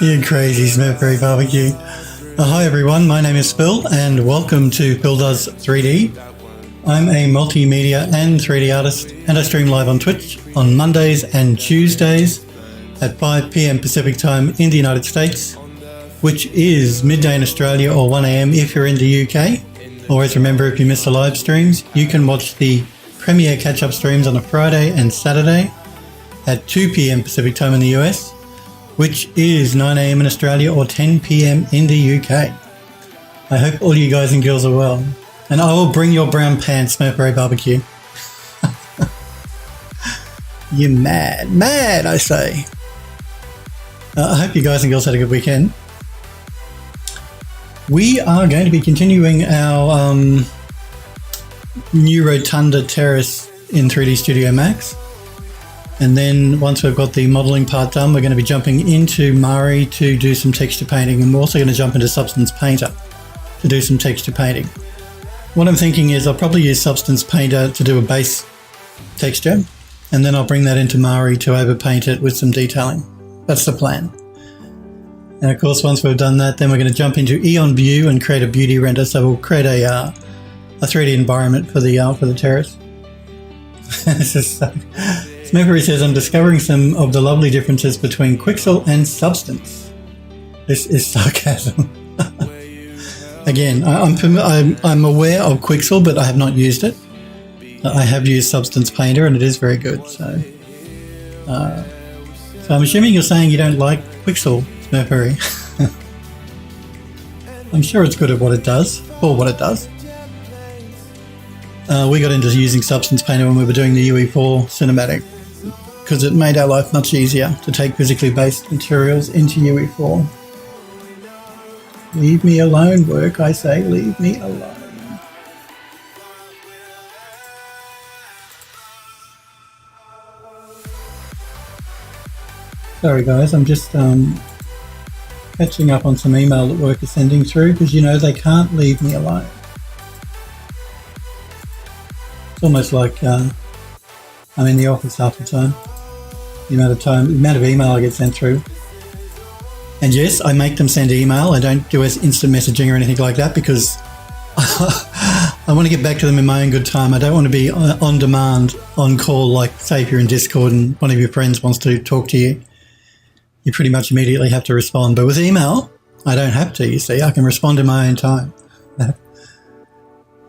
You crazy Smurfberry barbecue. Hi everyone, my name is Phil and welcome to Phil Does 3D. I'm a multimedia and 3D artist and I stream live on Twitch on Mondays and Tuesdays at 5 p.m. Pacific time in the United States, which is midday in Australia or 1 a.m. if you're in the UK. Always remember, if you miss the live streams, you can watch the premiere catch-up streams on a Friday and Saturday at 2 p.m. Pacific time in the US, which is 9 a.m. in Australia or 10 p.m. in the UK. I hope all you guys and girls are well. And I will bring your brown pants, Smurfberry barbecue. You mad, I say. I hope you guys and girls had a good weekend. We are going to be continuing our new Rotunda Terrace in 3D Studio Max. And then once we've got the modelling part done, we're going to be jumping into Mari to do some texture painting, and we're also going to jump into Substance Painter to do some texture painting. What I'm thinking is I'll probably use Substance Painter to do a base texture, and then I'll bring that into Mari to overpaint it with some detailing. That's the plan. And of course, once we've done that, then we're going to jump into Eon View and create a beauty render. So we'll create a 3D environment for the terrace. This is so... Smurfberry says, I'm discovering some of the lovely differences between Quixel and Substance. This is sarcasm. Again, I'm aware of Quixel, but I have not used it. I have used Substance Painter, and it is very good. So I'm assuming you're saying you don't like Quixel, Smurfberry. I'm sure it's good at what it does, for what it does. We got into using Substance Painter when we were doing the UE4 cinematic, because it made our life much easier to take physically based materials into UE4. Leave me alone, work, I say, leave me alone. Sorry guys, I'm just catching up on some email that work is sending through, because you know they can't leave me alone. It's almost like I'm in the office half the time. The amount of email I get sent through. And yes, I make them send email. I don't do instant messaging or anything like that, because I want to get back to them in my own good time. I don't want to be on demand, on call, like say if you're in Discord and one of your friends wants to talk to you. You pretty much immediately have to respond. But with email, I don't have to, you see. I can respond in my own time.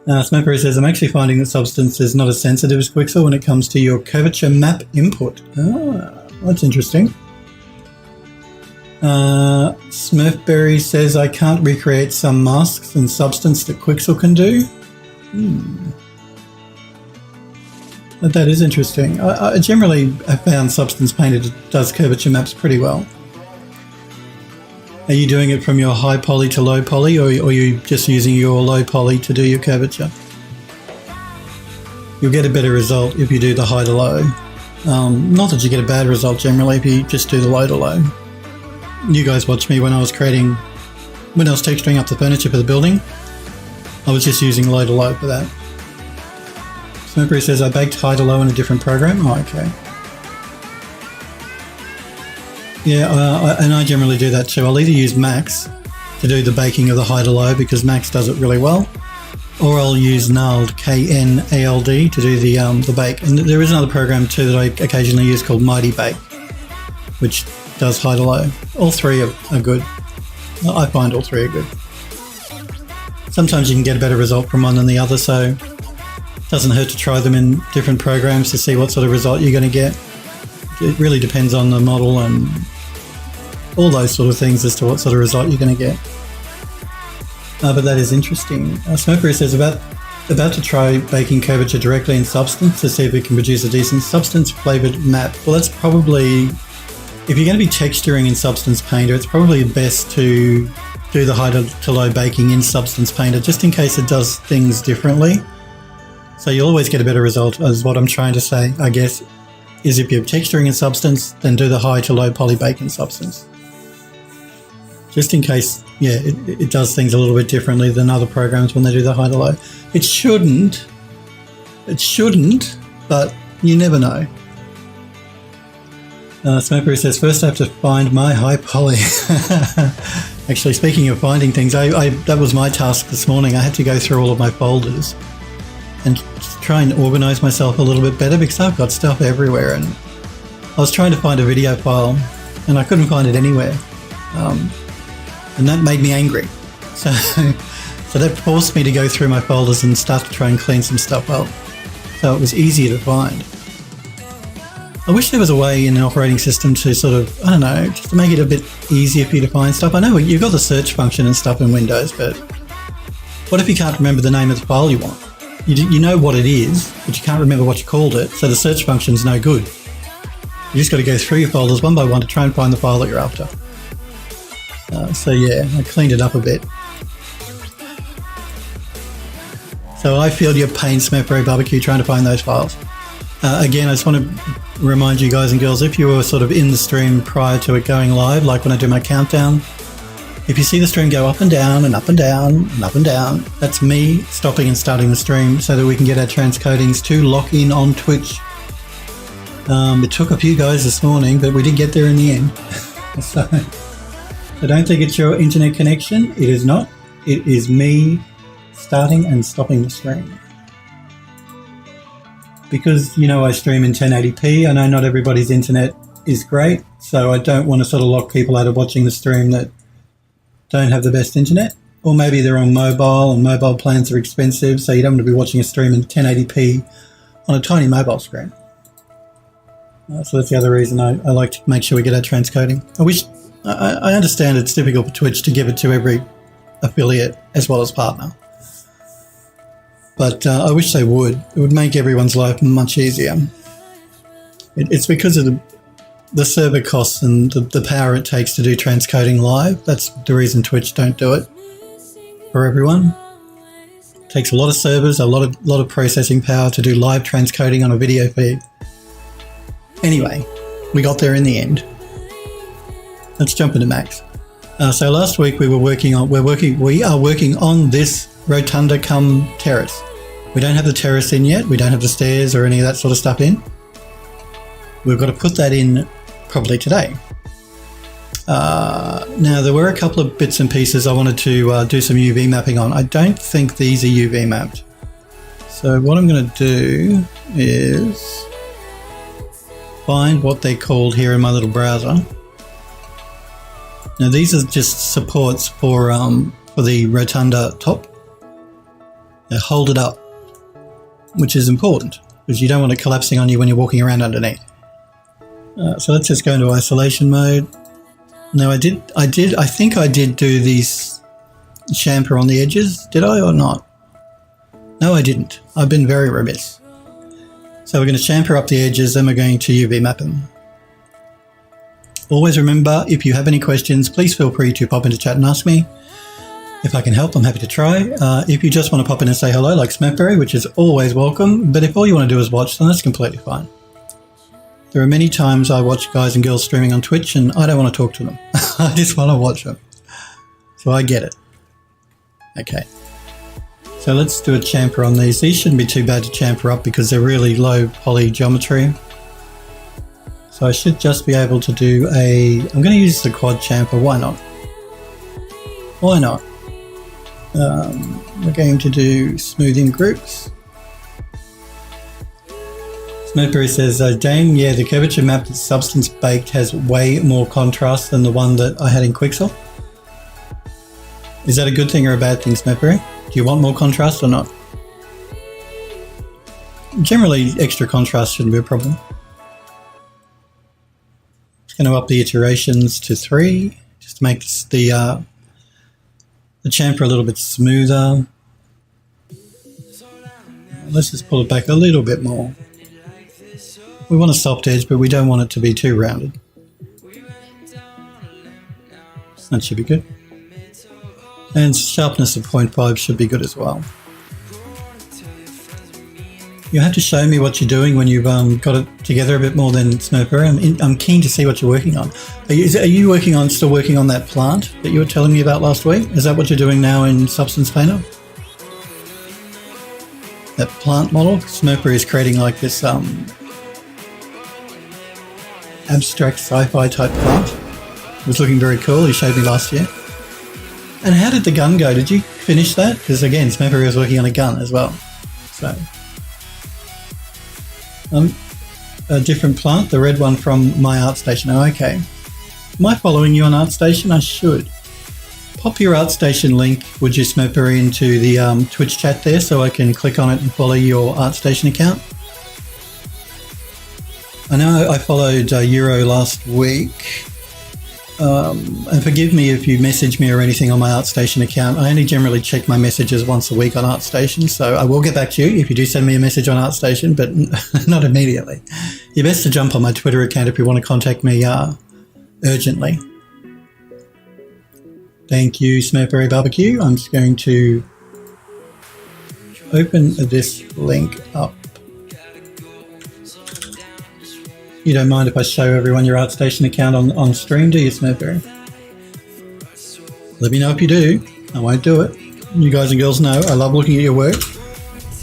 Smurfberry says, I'm actually finding that Substance is not as sensitive as Quixel when it comes to your curvature map input. That's interesting. Smurfberry says, I can't recreate some masks and Substance that Quixel can do. But that is interesting. I generally have found Substance Painter does curvature maps pretty well. Are you doing it from your high poly to low poly, or are you just using your low poly to do your curvature? You'll get a better result if you do the high to low. Not that you get a bad result generally if you just do the low to low. You guys watched me when I was texturing up the furniture for the building. I was just using low to low for that. Smurfberry says, I baked high to low in a different program. Oh, okay. Yeah, and I generally do that too. I'll either use Max to do the baking of the high to low, because Max does it really well, or I'll use Knald, K-N-A-L-D, to do the bake. And there is another program too that I occasionally use called Mighty Bake, which does high to low. All three are good. I find all three are good. Sometimes you can get a better result from one than the other, so it doesn't hurt to try them in different programs to see what sort of result you're going to get. It really depends on the model and all those sort of things as to what sort of result you're going to get. But that is interesting. Smurfberry says, about to try baking curvature directly in Substance to see if it can produce a decent Substance flavoured map. Well, that's probably, if you're going to be texturing in Substance Painter, it's probably best to do the high to low baking in Substance Painter, just in case it does things differently. So you'll always get a better result, is what I'm trying to say, I guess, is if you're texturing in Substance, then do the high to low poly bake in Substance. Just in case, yeah, it does things a little bit differently than other programs when they do the high to low. It shouldn't, but you never know. Smokeberry says, first I have to find my high poly. Actually, speaking of finding things, that was my task this morning. I had to go through all of my folders and try and organize myself a little bit better because I've got stuff everywhere. And I was trying to find a video file and I couldn't find it anywhere. And that made me angry. So that forced me to go through my folders and start to try and clean some stuff up. So it was easier to find. I wish there was a way in an operating system to sort of, I don't know, just to make it a bit easier for you to find stuff. I know you've got the search function and stuff in Windows, but what if you can't remember the name of the file you want? You know what it is, but you can't remember what you called it, so the search function's no good. You just got to go through your folders one by one to try and find the file that you're after. So yeah, I cleaned it up a bit. So I feel your pain, Smokeberry Barbecue, trying to find those files. Again, I just want to remind you guys and girls, if you were sort of in the stream prior to it going live, like when I do my countdown, if you see the stream go up and down and up and down and up and down, that's me stopping and starting the stream so that we can get our transcodings to lock in on Twitch. It took a few guys this morning, but we did get there in the end. So I don't think it's your internet connection. It is not. It is me starting and stopping the stream. Because, you know, I stream in 1080p. I know not everybody's internet is great, so I don't want to sort of lock people out of watching the stream that don't have the best internet. Or maybe they're on mobile and mobile plans are expensive, so you don't want to be watching a stream in 1080p on a tiny mobile screen. So that's the other reason I like to make sure we get our transcoding. I understand it's difficult for Twitch to give it to every affiliate as well as partner. But I wish they would. It would make everyone's life much easier. It's because of the server costs and the power it takes to do transcoding live. That's the reason Twitch don't do it for everyone. It takes a lot of servers, a lot of processing power to do live transcoding on a video feed. Anyway, we got there in the end. Let's jump into Max. So last week we are working on this rotunda cum terrace. We don't have the terrace in yet. We don't have the stairs or any of that sort of stuff in. We've got to put that in probably today. Now there were a couple of bits and pieces I wanted to do some UV mapping on. I don't think these are UV mapped. So what I'm going to do is find what they're called here in my little browser. Now these are just supports for the rotunda top. They hold it up, which is important because you don't want it collapsing on you when you're walking around underneath. So let's just go into isolation mode. Now I think I did do these chamfer on the edges. Did I or not? No, I didn't. I've been very remiss. So we're going to chamfer up the edges, then we're going to UV map them. Always remember, if you have any questions, please feel free to pop into chat and ask me. If I can help, I'm happy to try. If you just want to pop in and say hello, like Smokeberry, which is always welcome, but if all you want to do is watch, then that's completely fine. There are many times I watch guys and girls streaming on Twitch and I don't want to talk to them. I just want to watch them. So I get it. Okay. So let's do a chamfer on these. These shouldn't be too bad to chamfer up because they're really low poly geometry. So I should just be able to do I'm going to use the quad chamfer. Why not? Why not? We're going to do smoothing groups. Smokeberry says, Dame, yeah, the curvature mapped substance baked has way more contrast than the one that I had in Quixel. Is that a good thing or a bad thing, Smokeberry? Do you want more contrast or not? Generally, extra contrast shouldn't be a problem. Just going to up the iterations to 3, just to make the chamfer a little bit smoother. Let's just pull it back a little bit more. We want a soft edge, but we don't want it to be too rounded. That should be good. And sharpness of 0.5 should be good as well. You have to show me what you're doing when you've got it together a bit more than Smokeberry. I'm keen to see what you're working on. Are you still working on that plant that you were telling me about last week? Is that what you're doing now in Substance Painter? That plant model? Smokeberry is creating like this abstract sci-fi type plant. It was looking very cool. He showed me last year. And how did the gun go? Did you finish that? Because again, Smurfberry was working on a gun as well. So, a different plant, the red one from my ArtStation. Oh, okay. Am I following you on ArtStation? I should. Pop your ArtStation link, would you, Smurfberry, into the Twitch chat there so I can click on it and follow your ArtStation account? I know I followed Euro last week. And forgive me if you message me or anything on my ArtStation account. I only generally check my messages once a week on ArtStation, so I will get back to you if you do send me a message on ArtStation, but not immediately. You're best to jump on my Twitter account if you want to contact me urgently. Thank you, Smurfberry Barbecue. I'm just going to open this link up. You don't mind if I show everyone your ArtStation account on stream, do you, Smurfberry? Let me know if you do. I won't do it. You guys and girls know I love looking at your work,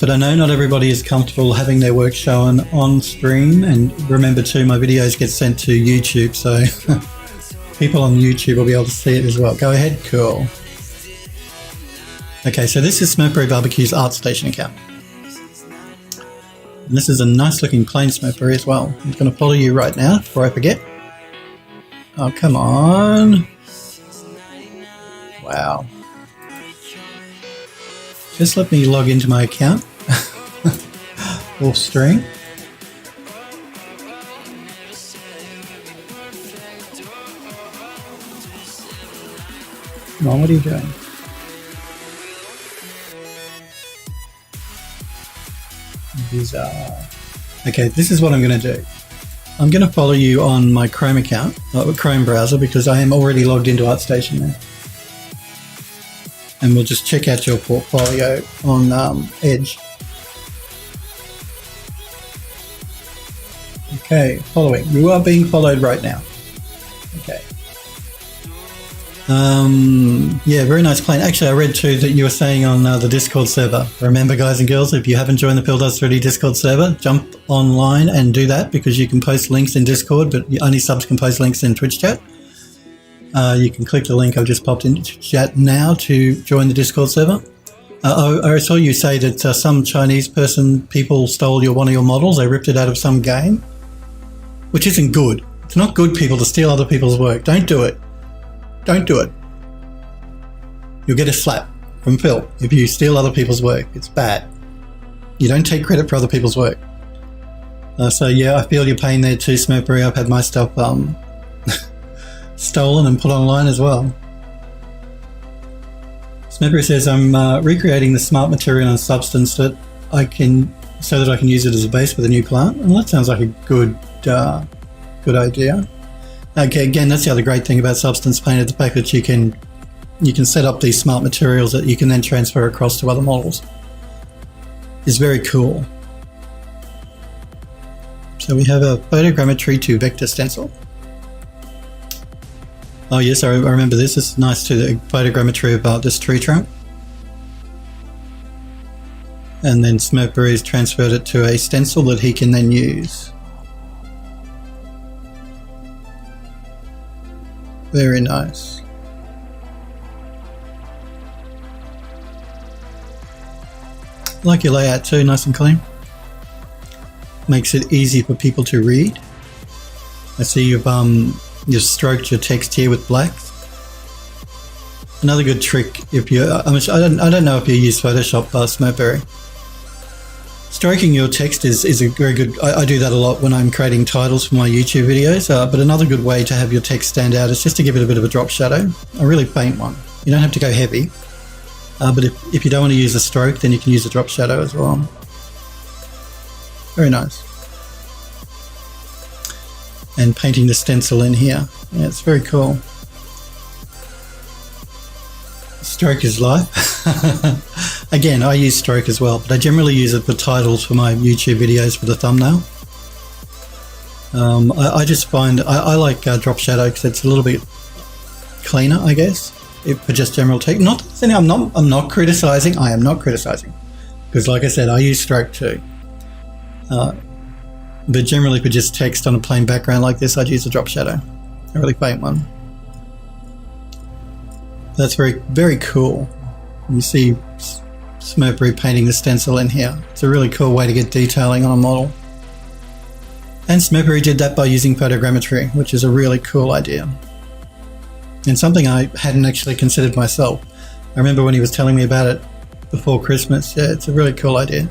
but I know not everybody is comfortable having their work shown on stream. And remember too, my videos get sent to YouTube, so people on YouTube will be able to see it as well. Go ahead. Cool. Okay, so this is Smurfberry Barbecue's ArtStation account. And this is a nice looking plain Smurfberry as well. I'm going to follow you right now before I forget. Oh, come on. Wow. Just let me log into my account. Off stream. Come on, what are you doing? Bizarre. Okay, this is what I'm going to do. I'm going to follow you on my Chrome account, Chrome browser, because I am already logged into ArtStation now. And we'll just check out your portfolio on Edge. Okay, following. You are being followed right now. Okay. Yeah, very nice plane. Actually, I read too that you were saying on the Discord server. Remember, guys and girls, if you haven't joined the Phil Does 3D Discord server, jump online and do that, because you can post links in Discord, but only subs can post links in Twitch chat. You can click the link I've just popped into chat now to join the Discord server. I saw you say that some Chinese people stole one of your models. They ripped it out of some game, which isn't good. It's not good, people, to steal other people's work. Don't do it. Don't do it. You'll get a slap from Phil if you steal other people's work. It's bad. You don't take credit for other people's work. So yeah, I feel your pain there too, Smurfberry. I've had my stuff stolen and put online as well. Smurfberry says, I'm recreating the smart material and substance so that I can use it as a base for the new plant. And that sounds like a good idea. Okay, again, that's the other great thing about Substance Painter, the fact that you can set up these smart materials that you can then transfer across to other models. It's very cool. So we have a Photogrammetry to vector stencil. Oh yes, I remember this. It's nice too, the Photogrammetry about this tree trunk. And then Smurfberry's transferred it to a stencil that he can then use. Very nice. I like your layout too, nice and clean. Makes it easy for people to read. I see you've stroked your text here with black. Another good trick, if you, I don't know if you use Photoshop, Smurfberry. Stroking your text is a very good, I do that a lot when I'm creating titles for my YouTube videos, but another good way to have your text stand out is just to give it a bit of a drop shadow, a really faint one. You don't have to go heavy, but if you don't want to use a stroke, then you can use a drop shadow as well. Very nice. And painting the stencil in here. Yeah, it's very cool. Stroke is life. Again, I use stroke as well, but I generally use it for titles for my YouTube videos for the thumbnail. I just find I like drop shadow because it's a little bit cleaner, I guess, for just general text. Not saying I'm not criticizing. I am not criticizing because, like I said, I use stroke too. But generally for just text on a plain background like this, I'd use a drop shadow, a really faint one. That's very, very cool. You see Smurfberry painting the stencil in here. It's a really cool way to get detailing on a model. And Smurfberry did that by using photogrammetry, which is a really cool idea. And something I hadn't actually considered myself. I remember when he was telling me about it before Christmas. Yeah, it's a really cool idea.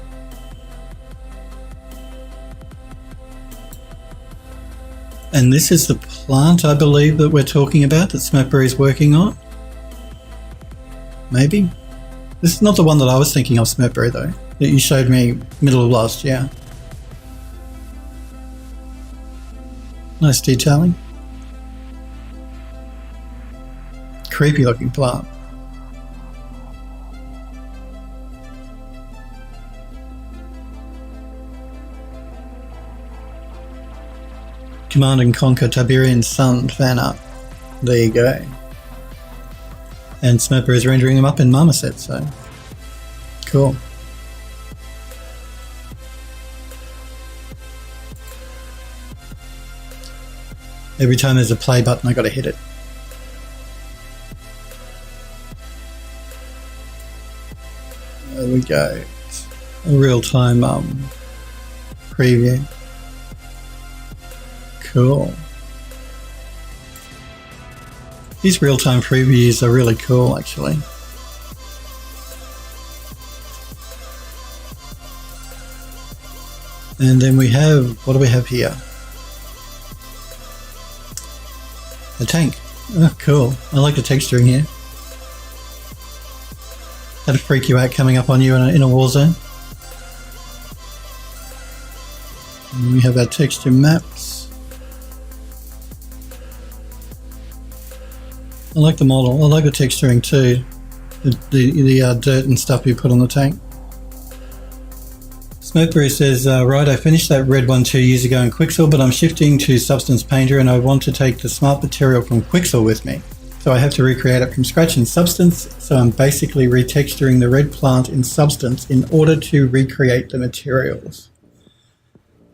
And this is the plant, I believe, that we're talking about, that Smurfberry is working on. Maybe? This is not the one that I was thinking of, Smurfberry, though, that you showed me middle of last year. Nice detailing. Creepy looking plant. Command and Conquer Tiberian Sun fan art. There you go. And Smurfberry is rendering them up in Marmoset, so cool. Every time there's a play button, I gotta hit it. There we go. A real-time preview. Cool. These real-time previews are really cool, actually. And then we have, what do we have here? A tank. Oh, cool. I like the texturing here. That'd freak you out coming up on you in a war zone. And we have our texture maps. I like the model. I like the texturing too. The dirt and stuff you put on the tank. Smurfberry says, right, I finished that red one 2 years ago in Quixel, but I'm shifting to Substance Painter and I want to take the smart material from Quixel with me. So I have to recreate it from scratch in Substance, so I'm basically retexturing the red plant in Substance in order to recreate the materials.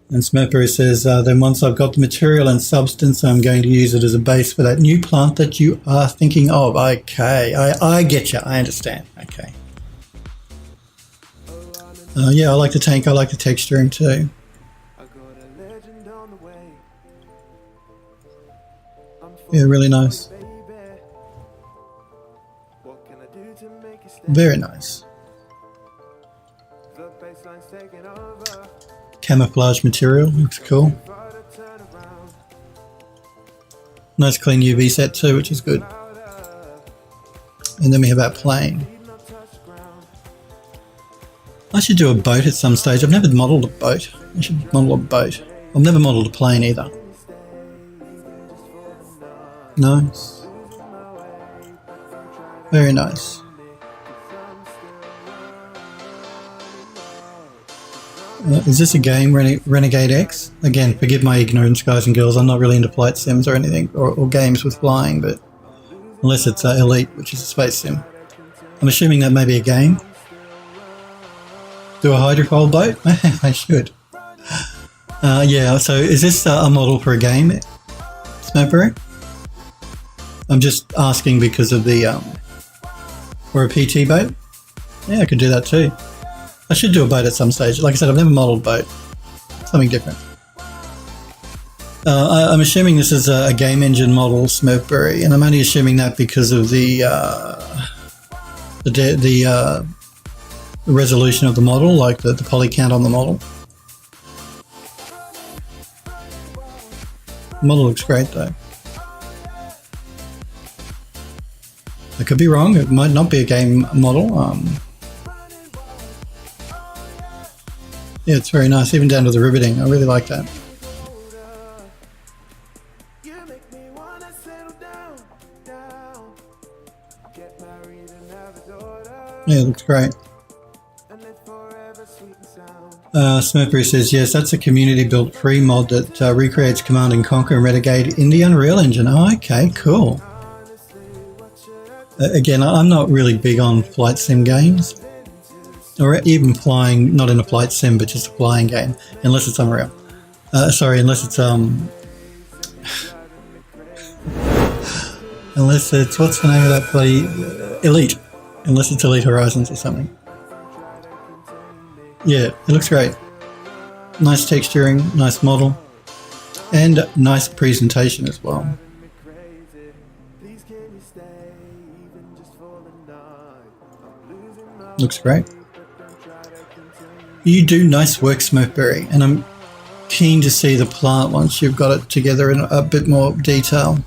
And Smurfberry says, then once I've got the material and Substance, I'm going to use it as a base for that new plant that you are thinking of. Okay, I get you, I understand. Okay. Yeah, I like the tank, I like the texturing too. Yeah, really nice. Very nice. Camouflage material, looks cool. Nice clean UV set too, which is good. And then we have our plane. I should do a boat at some stage. I've never modelled a boat. I should model a boat. I've never modelled a plane either. Nice. Very nice. Is this a game, Renegade X? Again, forgive my ignorance, guys and girls. I'm not really into flight sims or anything, or games with flying, but unless it's Elite, which is a space sim. I'm assuming that may be a game. Do a hydrofoil boat? I should. Yeah, so is this a model for a game, Smurfberry? I'm just asking because of the, or a PT boat? Yeah, I could do that too. I should do a boat at some stage. Like I said, I've never modelled a boat. Something different. I'm assuming this is a game engine model, Smurfberry, and I'm only assuming that because of the resolution of the model, like the poly count on the model. The model looks great though. I could be wrong, it might not be a game model. Yeah, it's very nice, even down to the riveting. I really like that. Yeah, it looks great. Smurfberry says, yes, that's a community-built free mod that recreates Command and Conquer and Renegade in the Unreal Engine. Oh, okay, cool. Again, I'm not really big on flight sim games, or even flying, not in a flight sim, but just a flying game, unless it's Unreal. Sorry, unless it's unless it's, what's the name of that bloody Elite? Unless it's Elite Horizons or something. Yeah, it looks great. Nice texturing, nice model, and nice presentation as well. Looks great. You do nice work, Smurfberry, and I'm keen to see the plant once you've got it together in a bit more detail.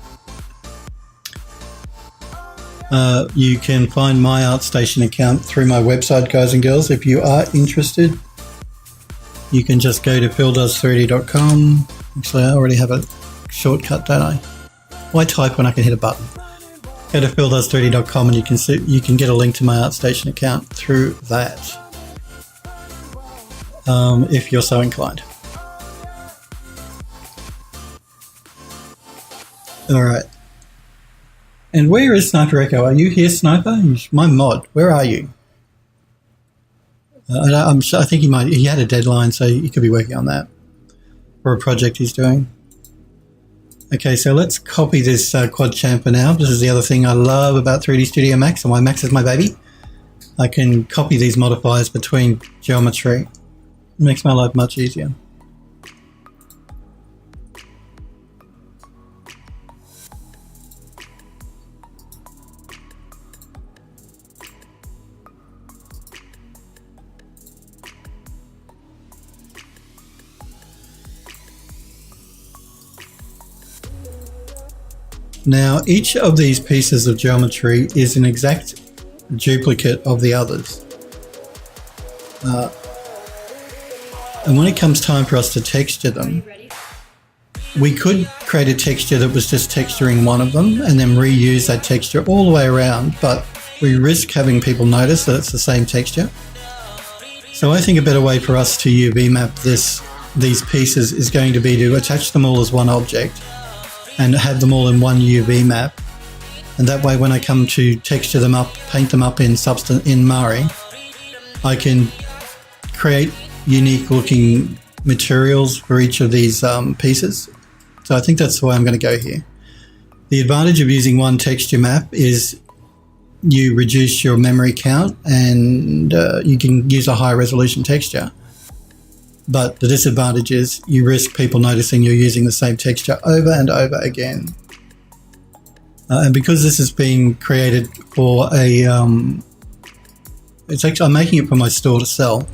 You can find my ArtStation account through my website, guys and girls. If you are interested, you can just go to phildoes30.com. Actually, I already have a shortcut, don't I? Why type when I can hit a button? Go to phildoes30.com and you can get a link to my ArtStation account through that, if you're so inclined. All right. And where is Sniper Echo? Are you here, Sniper? My mod. Where are you? I think he had a deadline, so he could be working on that for a project he's doing. Okay, so let's copy this quad chamfer now. This is the other thing I love about 3D Studio Max, and why Max is my baby. I can copy these modifiers between geometry. It makes my life much easier. Now, each of these pieces of geometry is an exact duplicate of the others. And when it comes time for us to texture them, we could create a texture that was just texturing one of them and then reuse that texture all the way around, but we risk having people notice that it's the same texture. So I think a better way for us to UV map these pieces is going to be to attach them all as one object and have them all in one UV map. And that way when I come to texture them up, paint them up in Mari, I can create unique looking materials for each of these pieces. So I think that's the way I'm going to go here. The advantage of using one texture map is you reduce your memory count and you can use a high resolution texture. But the disadvantage is you risk people noticing you're using the same texture over and over again. And because this is being created for I'm making it for my store to sell,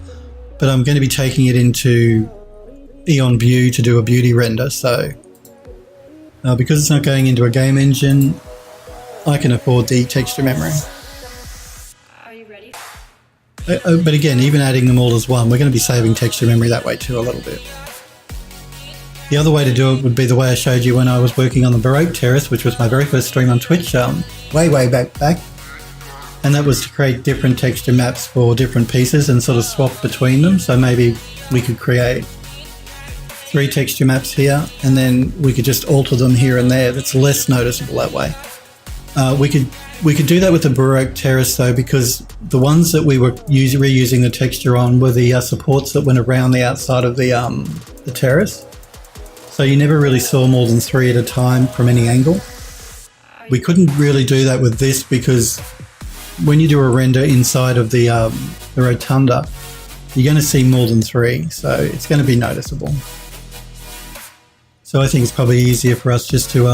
but I'm going to be taking it into Eon View to do a beauty render. So because it's not going into a game engine, I can afford the texture memory. But again, even adding them all as one, we're going to be saving texture memory that way too a little bit. The other way to do it would be the way I showed you when I was working on the Baroque Terrace, which was my very first stream on Twitch, way back. And that was to create different texture maps for different pieces and sort of swap between them. So maybe we could create 3 texture maps here and then we could just alter them here and there. That's less noticeable that way. We could do that with the Baroque Terrace though, because the ones that we were reusing the texture on were the supports that went around the outside of the terrace. So you never really saw more than 3 at a time from any angle. We couldn't really do that with this because when you do a render inside of the rotunda, you're going to see more than 3, so it's going to be noticeable. So I think it's probably easier for us just to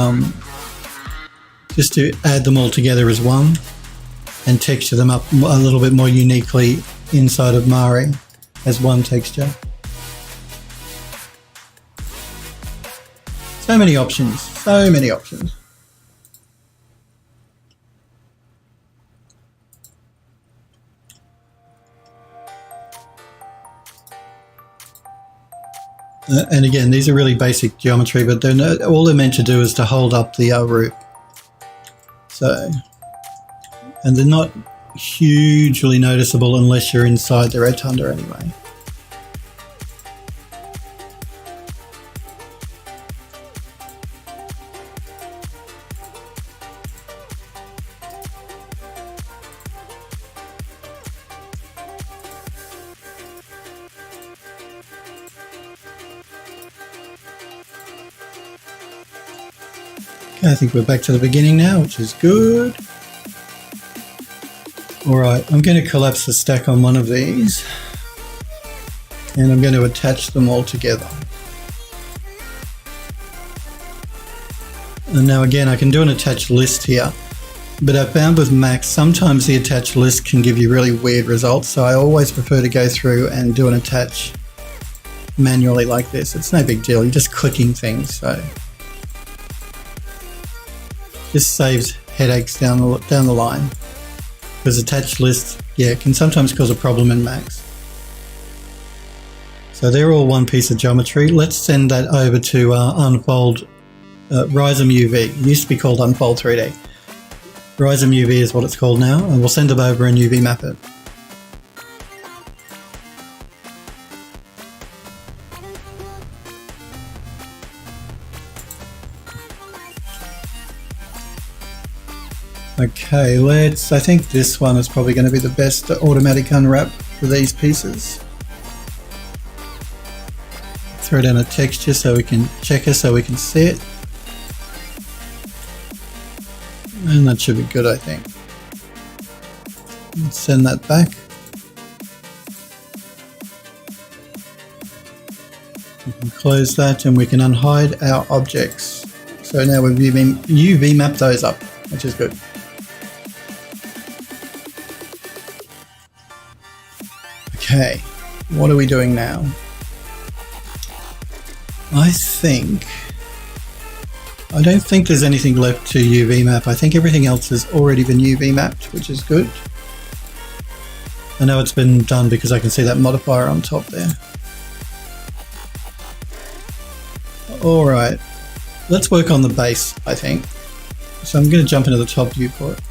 add them all together as one and texture them up a little bit more uniquely inside of Mari as one texture. So many options, so many options. And again, these are really basic geometry, but all they're meant to do is to hold up the roof. So, and they're not hugely noticeable unless you're inside the rotunda anyway. Okay, I think we're back to the beginning now, which is good. Alright, I'm going to collapse the stack on one of these and I'm going to attach them all together. And now again, I can do an attached list here, but I found with Max, sometimes the attached list can give you really weird results, so I always prefer to go through and do an attach manually like this. It's no big deal, you're just clicking things, so just saves headaches down the line. Because attached lists, yeah, can sometimes cause a problem in Max. So they're all one piece of geometry. Let's send that over to Unfold Rhizome UV. It used to be called Unfold 3D. Rhizome UV is what it's called now, and we'll send them over and UV map it. Okay, I think this one is probably going to be the best automatic unwrap for these pieces. Throw down a texture so we can check it, so we can see it. And that should be good, I think. Let's send that back. We can close that and we can unhide our objects. So now we've UV mapped those up, which is good. Okay, what are we doing now? I don't think there's anything left to UV map. I think everything else has already been UV mapped, which is good. I know it's been done because I can see that modifier on top there. Alright, let's work on the base, I think. So I'm going to jump into the top viewport.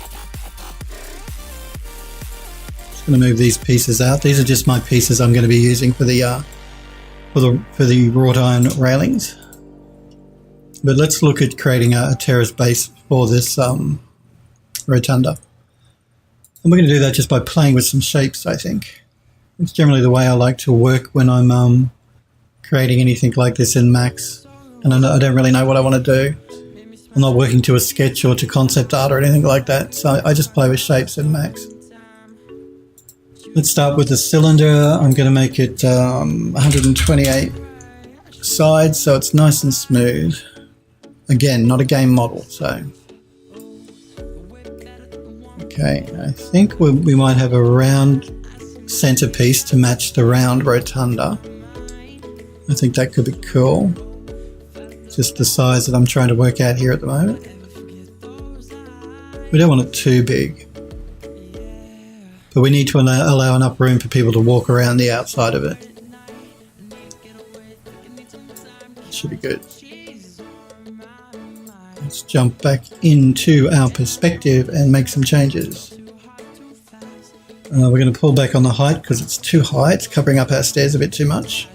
Just going to move these pieces out. These are just my pieces I'm going to be using for the wrought iron railings. But let's look at creating a terrace base for this rotunda. And we're going to do that just by playing with some shapes, I think. It's generally the way I like to work when I'm creating anything like this in Max. And I don't really know what I want to do. I'm not working to a sketch or to concept art or anything like that. So I just play with shapes in Max. Let's start with the cylinder. I'm going to make it 128 sides so it's nice and smooth. Again, not a game model, so. Okay, I think we might have a round centerpiece to match the round rotunda. I think that could be cool. Just the size that I'm trying to work out here at the moment. We don't want it too big. But we need to allow enough room for people to walk around the outside of it. Should be good. Let's jump back into our perspective and make some changes. We're going to pull back on the height because it's too high. It's covering up our stairs a bit too much.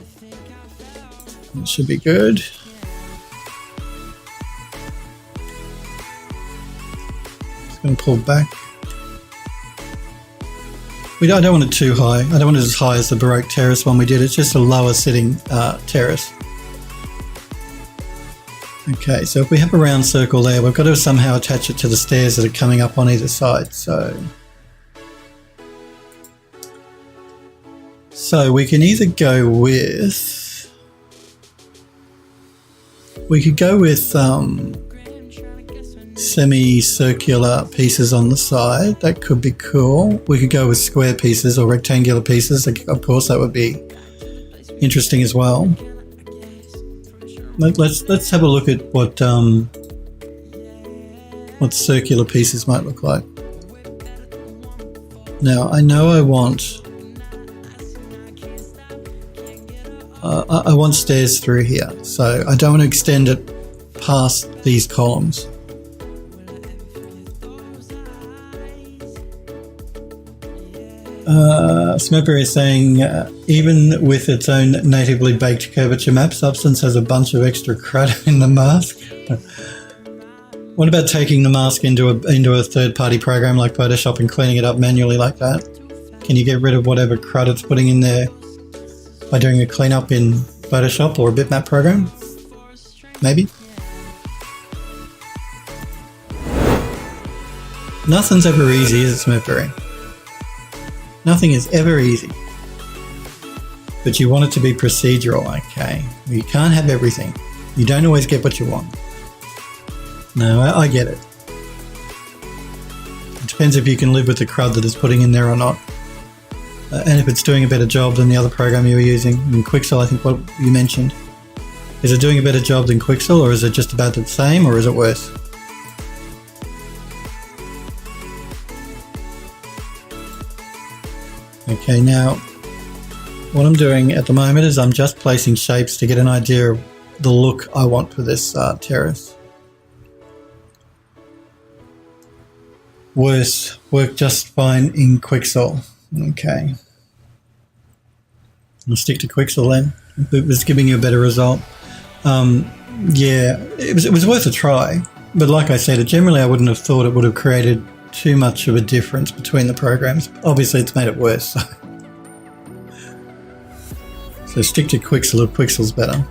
It should be good. Just going to pull back. I don't want it too high. I don't want it as high as the Baroque terrace one we did. It's just a lower sitting terrace. Okay, so if we have a round circle there, we've got to somehow attach it to the stairs that are coming up on either side. So we can either go with, we could go with semicircular pieces on the side. That could be cool. We could go with square pieces or rectangular pieces. Of course, that would be interesting as well. Let's have a look at what circular pieces might look like. Now I know I want stairs through here, so I don't want to extend it past these columns. Smoker is saying, even with its own natively baked curvature map, Substance has a bunch of extra crud in the mask. What about taking the mask into a third-party program like Photoshop and cleaning it up manually like that? Can you get rid of whatever crud it's putting in there by doing a cleanup in Photoshop or a bitmap program? Maybe. Nothing's ever easy, is it, Smurfberry? Nothing is ever easy. But you want it to be procedural, okay? You can't have everything. You don't always get what you want. No, I get it. It depends if you can live with the crud that it's putting in there or not. And if it's doing a better job than the other program you were using. In Quixel, I think what you mentioned. Is it doing a better job than Quixel, or is it just about the same, or is it worse? Okay, now what I'm doing at the moment is I'm just placing shapes to get an idea of the look I want for this terrace. Worse, worked just fine in Quixel. Okay. I'll stick to Quixel then. It was giving you a better result. Yeah, it was worth a try. But like I said, generally I wouldn't have thought it would have created too much of a difference between the programs. Obviously it's made it worse. So stick to Quixel if Quixel's better.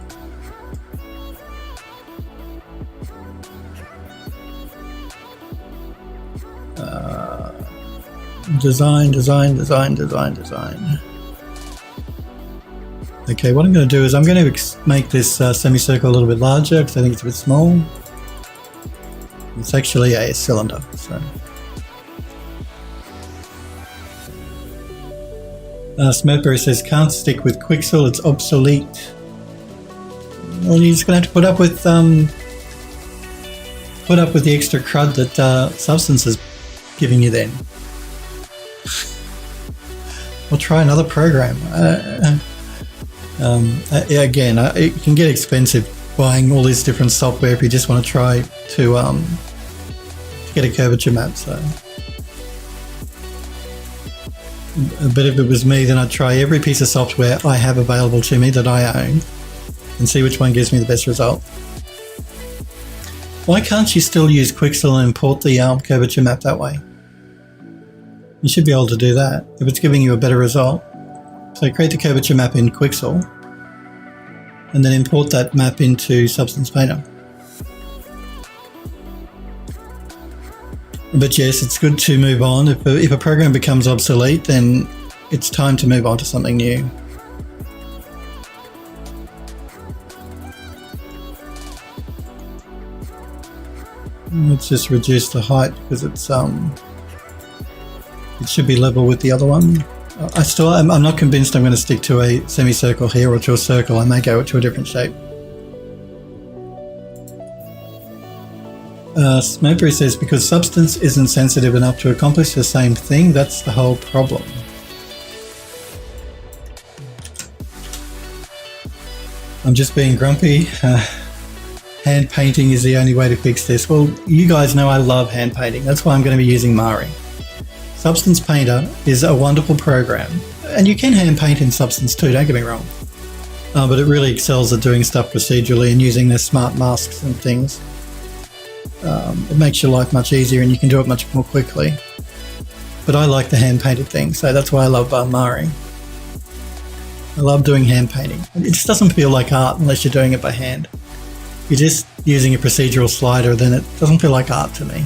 Design. Okay, what I'm going to do is I'm going to make this semicircle a little bit larger because I think it's a bit small. It's actually a cylinder, so. Smurfberry says can't stick with Quixel, it's obsolete. Well, you're just going to have to put up with the extra crud that Substance is giving you then. Or try another program. Again, it can get expensive buying all this different software if you just want to try to get a curvature map. So, but if it was me, then I'd try every piece of software I have available to me that I own and see which one gives me the best result. Why can't you still use Quixel and import the curvature map that way? You should be able to do that if it's giving you a better result. So create the curvature map in Quixel and then import that map into Substance Painter. But yes, it's good to move on. If a program becomes obsolete, then it's time to move on to something new. Let's just reduce the height because it's it should be level with the other one. I'm not convinced I'm going to stick to a semicircle here or to a circle. I may go to a different shape. Smurfberry says because Substance isn't sensitive enough to accomplish the same thing, that's the whole problem. I'm just being grumpy. Hand painting is the only way to fix this. Well, you guys know I love hand painting. That's why I'm going to be using Mari. Substance Painter is a wonderful program. And you can hand paint in Substance too, don't get me wrong. But it really excels at doing stuff procedurally and using their smart masks and things. It makes your life much easier and you can do it much more quickly. But I like the hand painted thing, so that's why I love Mari. I love doing hand painting. It just doesn't feel like art unless you're doing it by hand. You're just using a procedural slider, then it doesn't feel like art to me.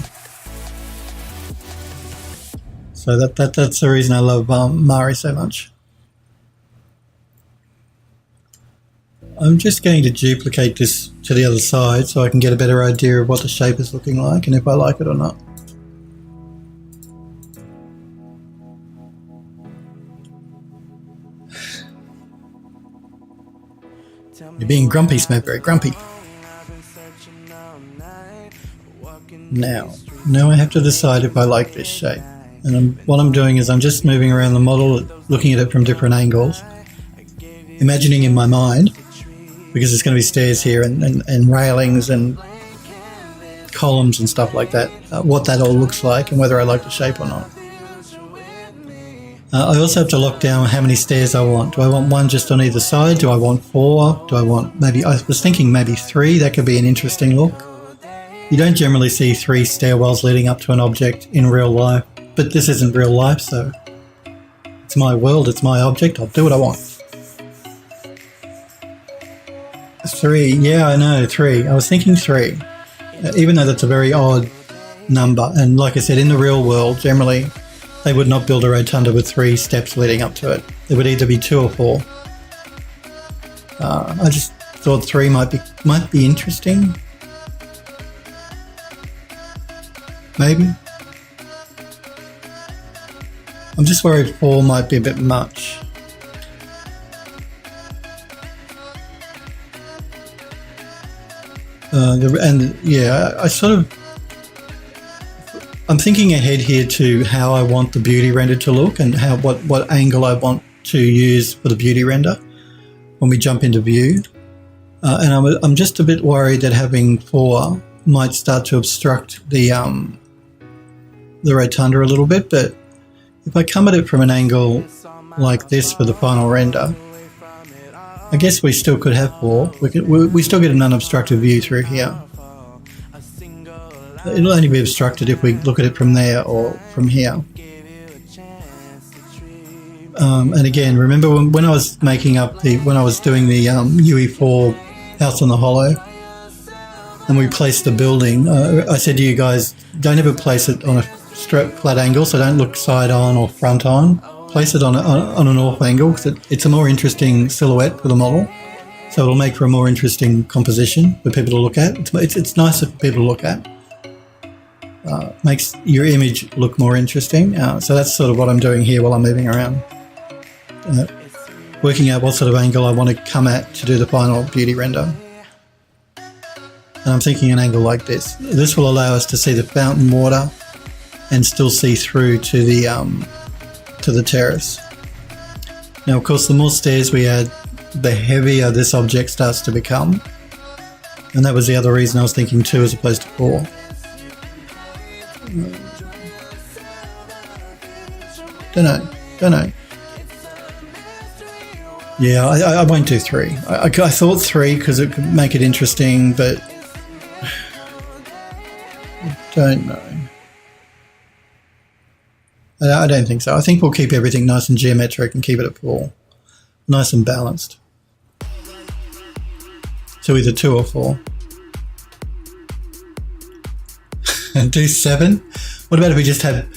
So that's the reason I love Mari so much. I'm just going to duplicate this to the other side so I can get a better idea of what the shape is looking like and if I like it or not. You're being grumpy, Smurfberry, grumpy. Now I have to decide if I like this shape. And what I'm doing is I'm just moving around the model, looking at it from different angles, imagining in my mind, because there's going to be stairs here and railings and columns and stuff like that, what that all looks like and whether I like the shape or not. I also have to lock down how many stairs I want. Do I want one just on either side? Do I want 4? Do I want maybe, I was thinking maybe 3. That could be an interesting look. You don't generally see 3 stairwells leading up to an object in real life, but this isn't real life, so it's my world, it's my object, I'll do what I want. 3, yeah, I know, 3. I was thinking 3, even though that's a very odd number. And like I said, in the real world, generally, they would not build a rotunda with 3 steps leading up to it. It would either be 2 or 4. I just thought 3 might be interesting. Maybe. I'm just worried 4 might be a bit much. I'm thinking ahead here to how I want the beauty render to look and what angle I want to use for the beauty render when we jump into view. And I'm just a bit worried that having 4 might start to obstruct the rotunda a little bit, but if I come at it from an angle like this for the final render, I guess we still could have 4. We still get an unobstructed view through here. It'll only be obstructed if we look at it from there or from here. And again, remember when I was doing the UE4 House on the Hollow, and we placed the building, I said to you guys, don't ever place it on a straight flat angle, so don't look side on or front on. Place it on an off angle because it's a more interesting silhouette for the model, so it'll make for a more interesting composition for people to look at. It's nicer for people to look at. Makes your image look more interesting. So that's sort of what I'm doing here while I'm moving around. Working out what sort of angle I want to come at to do the final beauty render. And I'm thinking an angle like this. This will allow us to see the fountain water and still see through to the terrace. Now, of course, the more stairs we add, the heavier this object starts to become. And that was the other reason I was thinking 2 as opposed to 4. Don't know. Yeah, I won't do 3. I thought 3 because it could make it interesting, but I don't know. I don't think so. I think we'll keep everything nice and geometric and keep it at 4. Nice and balanced. So either 2 or 4. And do 7. What about if we just have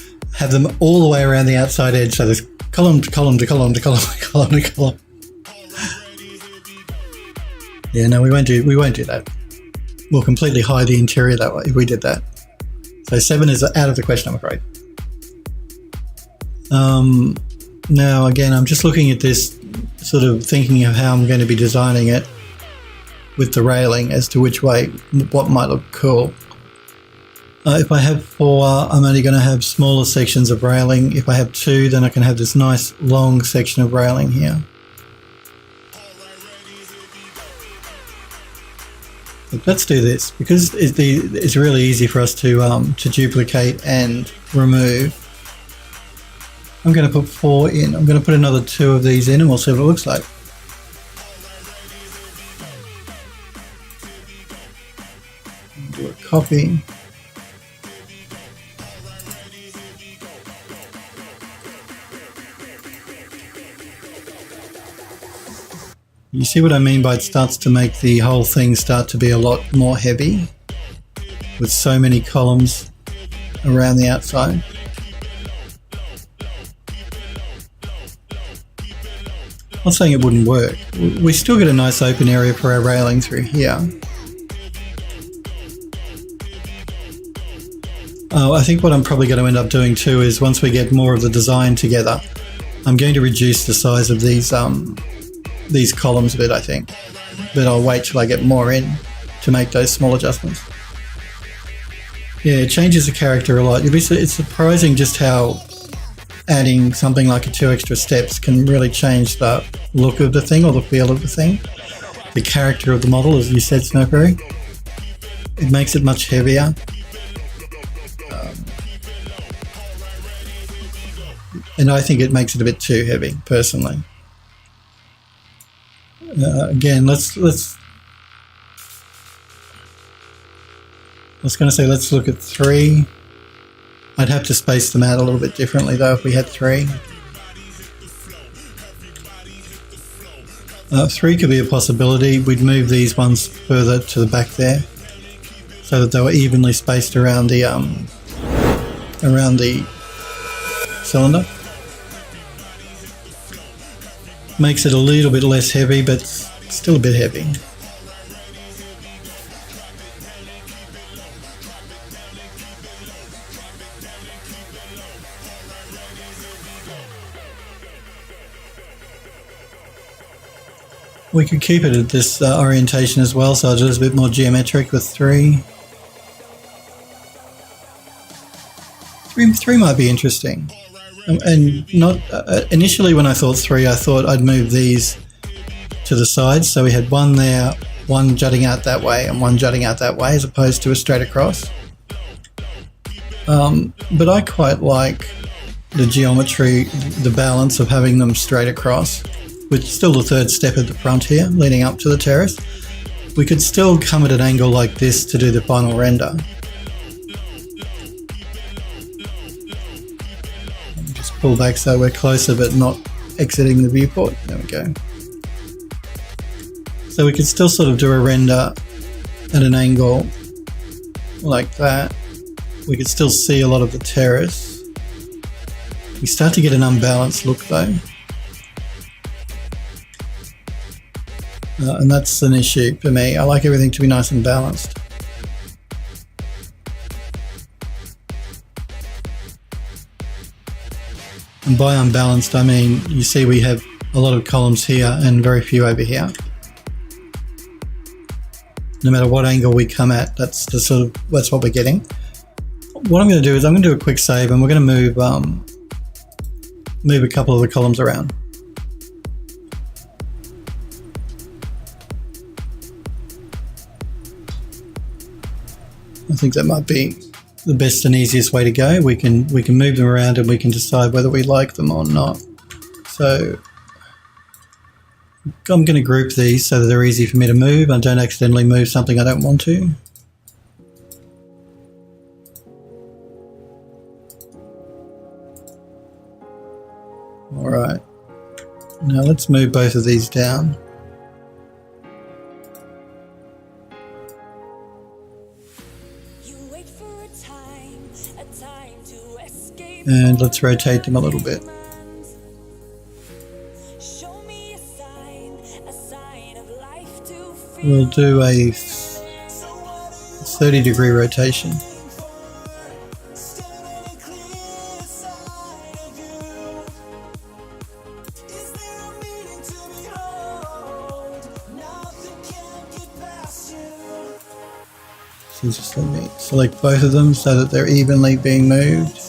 them all the way around the outside edge, so there's column to column to column to column to column to column. Yeah, no, we won't do that. We'll completely hide the interior that way if we did that. So 7 is out of the question, I'm afraid. Now again, I'm just looking at this, sort of thinking of how I'm going to be designing it with the railing as to what might look cool. If I have 4, I'm only going to have smaller sections of railing. If I have 2, then I can have this nice long section of railing here. But let's do this, because it's really easy for us to duplicate and remove. I'm going to put 4 in. I'm going to put another 2 of these in and we'll see what it looks like. Do a copy. You see what I mean by it starts to make the whole thing start to be a lot more heavy with so many columns around the outside. I'm not saying it wouldn't work. We still get a nice open area for our railing through here. Oh, I think what I'm probably going to end up doing too is once we get more of the design together, I'm going to reduce the size of these columns a bit, I think. But I'll wait till I get more in to make those small adjustments. Yeah, it changes the character a lot. It's surprising just how adding something like 2 extra steps can really change the look of the thing or the feel of the thing. The character of the model, as you said, Snowberry. It makes it much heavier. And I think it makes it a bit too heavy, personally. Again, let's look at 3. I'd have to space them out a little bit differently though if we had 3. 3 could be a possibility. We'd move these ones further to the back there so that they were evenly spaced around the around the cylinder. Makes it a little bit less heavy, but still a bit heavy. We could keep it at this orientation as well, so I'll do it a bit more geometric with 3. 3 might be interesting. And not initially when I thought 3, I thought I'd move these to the sides. So we had one there, one jutting out that way and one jutting out that way, as opposed to a straight across. But I quite like the geometry, the balance of having them straight across, with still the third step at the front here, leading up to the terrace. We could still come at an angle like this to do the final render. Just pull back so we're closer but not exiting the viewport. There we go. So we could still sort of do a render at an angle like that. We could still see a lot of the terrace. We start to get an unbalanced look though. And that's an issue for me. I like everything to be nice and balanced. And by unbalanced, I mean, you see we have a lot of columns here and very few over here. No matter what angle we come at, that's what we're getting. What I'm going to do is I'm going to do a quick save, and we're going to move a couple of the columns around. I think that might be the best and easiest way to go. We can move them around and we can decide whether we like them or not. So I'm going to group these so that they're easy for me to move. I don't accidentally move something I don't want to. All right. Now let's move both of these down. And let's rotate them a little bit. We'll do a 30-degree rotation. So just let me select both of them so that they're evenly being moved.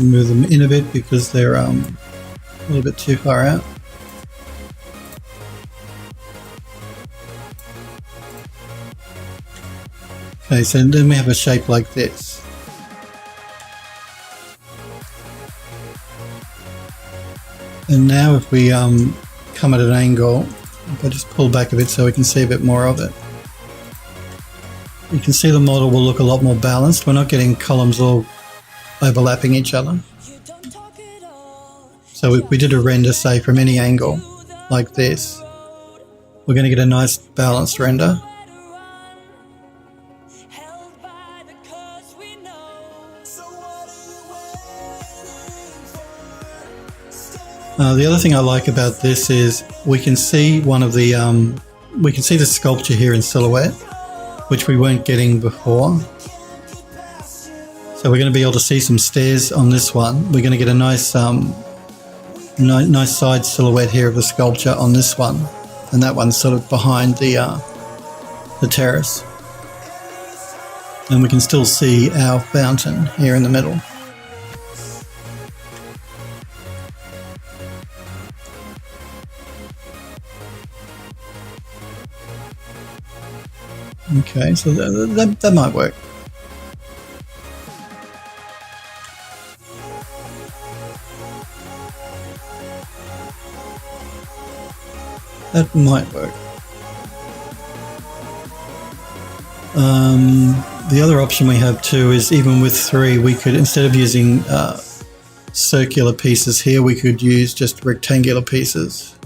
Move them in a bit because they're a little bit too far out. Okay, so then we have a shape like this. And now if we come at an angle, if I just pull back a bit so we can see a bit more of it, you can see the model will look a lot more balanced. We're not getting columns all overlapping each other. So if we did a render, say, from any angle like this, we're going to get a nice balanced render. The other thing I like about this is we can see one of the we can see the sculpture here in silhouette, which we weren't getting before. So we're going to be able to see some stairs on this one. We're going to get a nice nice side silhouette here of the sculpture on this one, and that one's sort of behind the terrace. And we can still see our fountain here in the middle. Okay, so that might work. That might work. The other option we have too is even with 3, we could, instead of using circular pieces here, we could use just rectangular pieces.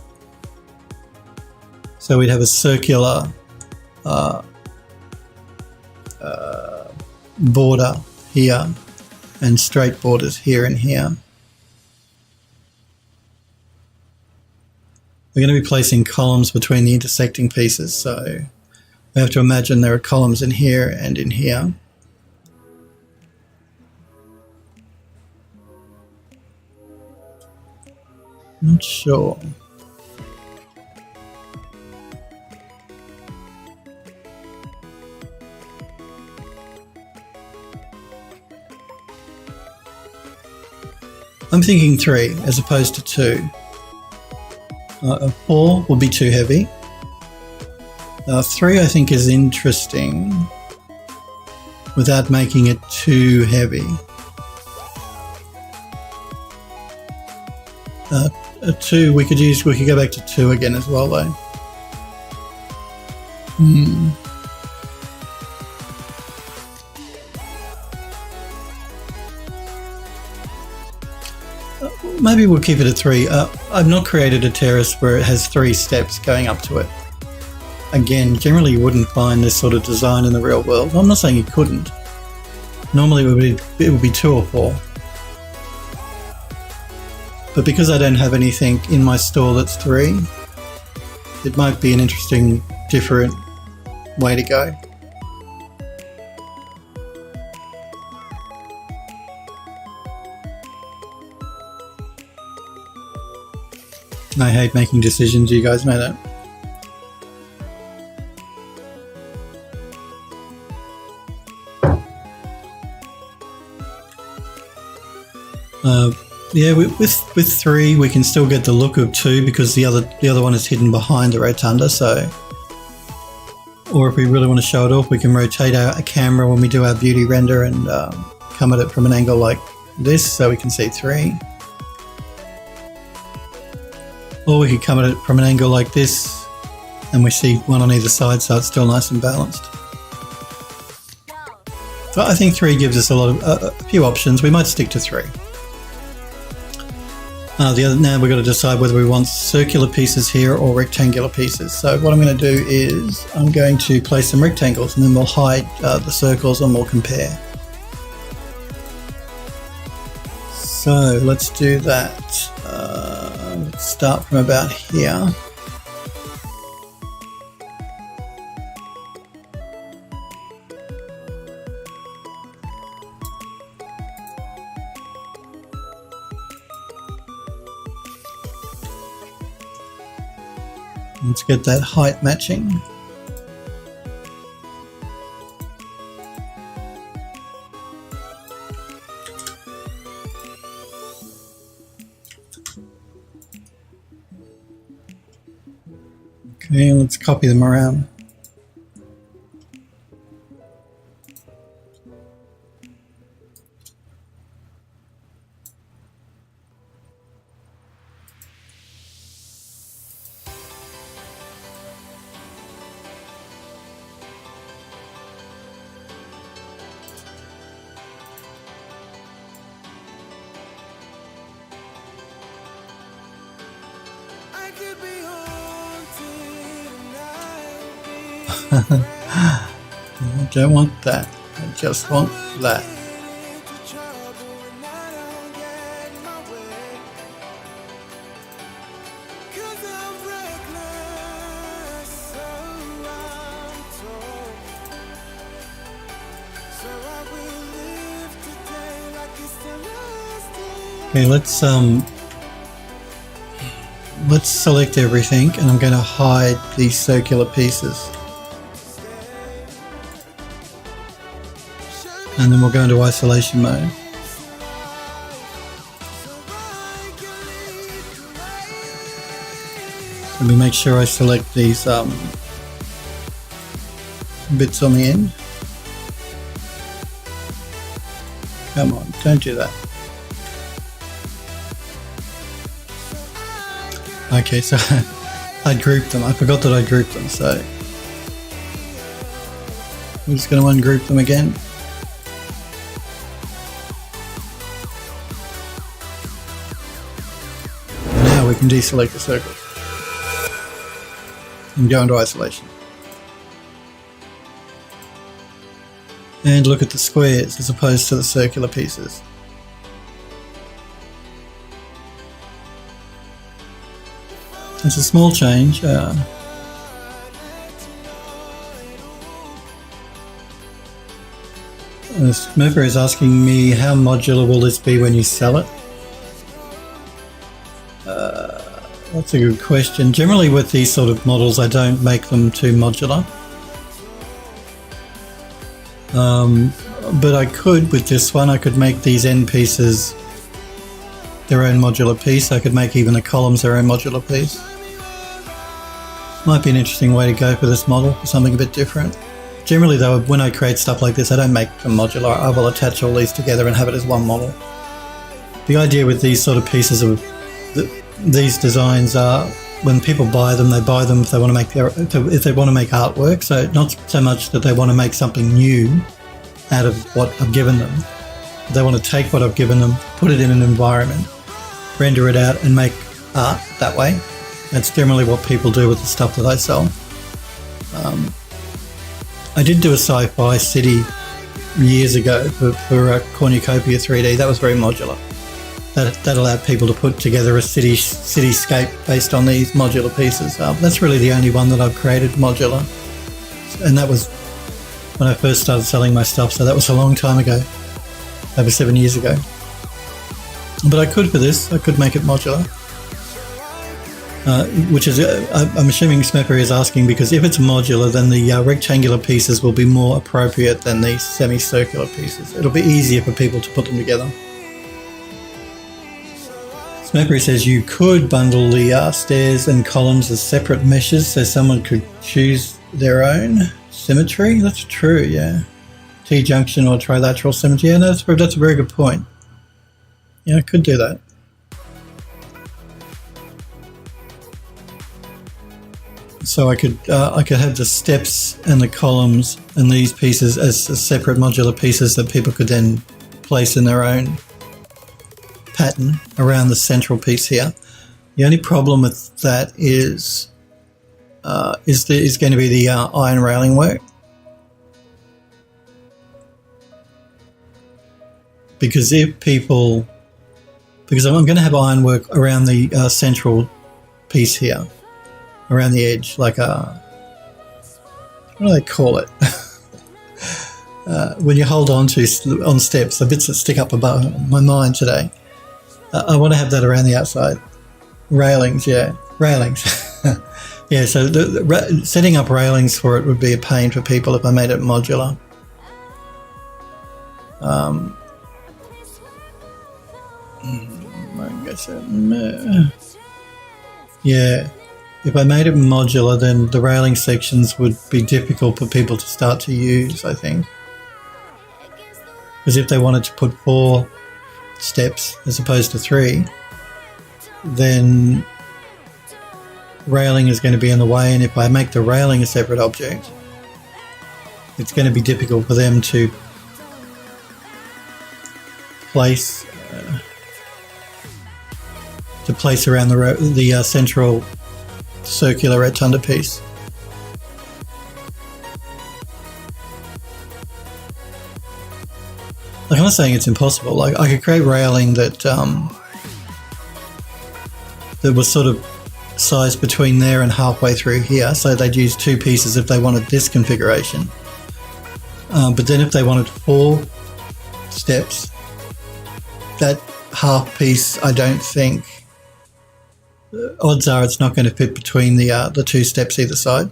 So we'd have a circular border here and straight borders here and here. We're going to be placing columns between the intersecting pieces, so we have to imagine there are columns in here and in here. Not sure. I'm thinking 3 as opposed to 2. 4 will be too heavy. 3 I think is interesting without making it too heavy. 2 we could go back to 2 again as well though. Maybe we'll keep it at 3. I've not created a terrace where it has 3 steps going up to it. Again, generally you wouldn't find this sort of design in the real world. I'm not saying you couldn't. Normally it would be 2 or 4. But because I don't have anything in my store that's 3, it might be an interesting, different way to go. I hate making decisions, you guys know that. Yeah, with 3 we can still get the look of 2 because the other one is hidden behind the rotunda. So, or if we really want to show it off, we can rotate our camera when we do our beauty render and come at it from an angle like this, so we can see 3. Or we could come at it from an angle like this and we see 1 on either side, so it's still nice and balanced. So I think 3 gives us a few options. We might stick to 3. Now we've got to decide whether we want circular pieces here or rectangular pieces. So what I'm going to do is I'm going to place some rectangles and then we'll hide the circles and we'll compare. So let's do that. Let's start from about here. Let's get that height matching. Okay, let's copy them around. I don't want that. I just want that. Okay, let's select everything, and I'm going to hide these circular pieces. And then we'll go into isolation mode. Let me make sure I select these bits on the end. Come on, don't do that. Okay, so I grouped them. I forgot that I grouped them, so I'm just going to ungroup them again. can deselect the circle and go into isolation. And look at the squares as opposed to the circular pieces. It's a small change. Smoker is asking me, how modular will this be when you sell it? That's a good question. Generally with these sort of models, I don't make them too modular. But I could, with this one, I could make these end pieces their own modular piece. I could make even the columns their own modular piece. Might be an interesting way to go for this model, for something a bit different. Generally though, when I create stuff like this, I don't make them modular. I will attach all these together and have it as one model. The idea with these sort of pieces of these designs are, when people buy them, they buy them if they want to make if they want to make artwork. So not so much that they want to make something new out of what I've given them. They want to take what I've given them, put it in an environment, render it out and make art that way. That's generally what people do with the stuff that I sell. I did do a sci-fi city years ago for Cornucopia 3D. That was very modular. That allowed people to put together a cityscape based on these modular pieces. That's really the only one that I've created modular. And that was when I first started selling my stuff, so that was a long time ago, over 7 years ago. But I could for this, I could make it modular. Which is, I'm assuming Smepper is asking, because if it's modular, then the rectangular pieces will be more appropriate than the semicircular pieces. It'll be easier for people to put them together. Smepper says you could bundle the stairs and columns as separate meshes so someone could choose their own symmetry. That's true, yeah. T-junction or trilateral symmetry. Yeah, no, that's a very good point. Yeah, I could do that. So I could have the steps and the columns and these pieces as separate modular pieces that people could then place in their own pattern around the central piece here. The only problem with that is going to be the iron railing work, because I'm going to have ironwork around the central piece here, around the edge, like what do they call it? When you hold on steps, the bits that stick up above my mind today. I want to have that around the outside. Railings, yeah. Railings. Yeah, so setting up railings for it would be a pain for people if I made it modular. Yeah, if I made it modular, then the railing sections would be difficult for people to start to use, I think. Because if they wanted to put 4 steps as opposed to 3, then railing is going to be in the way, and if I make the railing a separate object, it's going to be difficult for them to place around the central circular rotunda piece. Like, I'm not saying it's impossible. Like, I could create railing that was sort of sized between there and halfway through here, so they'd use 2 pieces if they wanted this configuration. But then if they wanted 4 steps, that half piece, I don't think, odds are it's not going to fit between the 2 steps either side.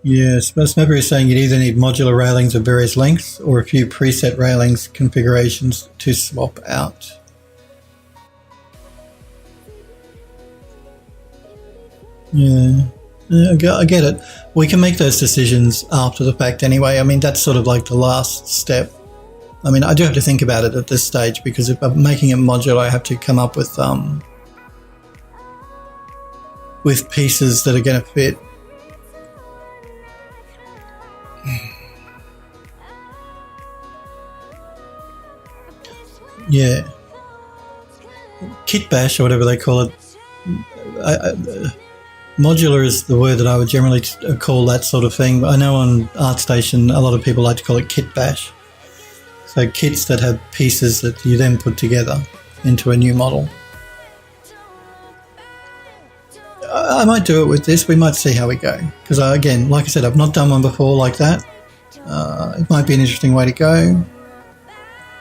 Yes, Smepper is saying you'd either need modular railings of various lengths or a few preset railings configurations to swap out. Yeah, I get it. We can make those decisions after the fact anyway. I mean, that's sort of like the last step. I mean, I do have to think about it at this stage, because if I'm making it modular, I have to come up with pieces that are going to fit. yeah, kit bash or whatever they call it. Modular is the word that I would generally call that sort of thing. I know on ArtStation a lot of people like to call it kit bash. So kits that have pieces that you then put together into a new model. I might do it with this. We might see how we go. Because again, like I said, I've not done one before like that. It might be an interesting way to go.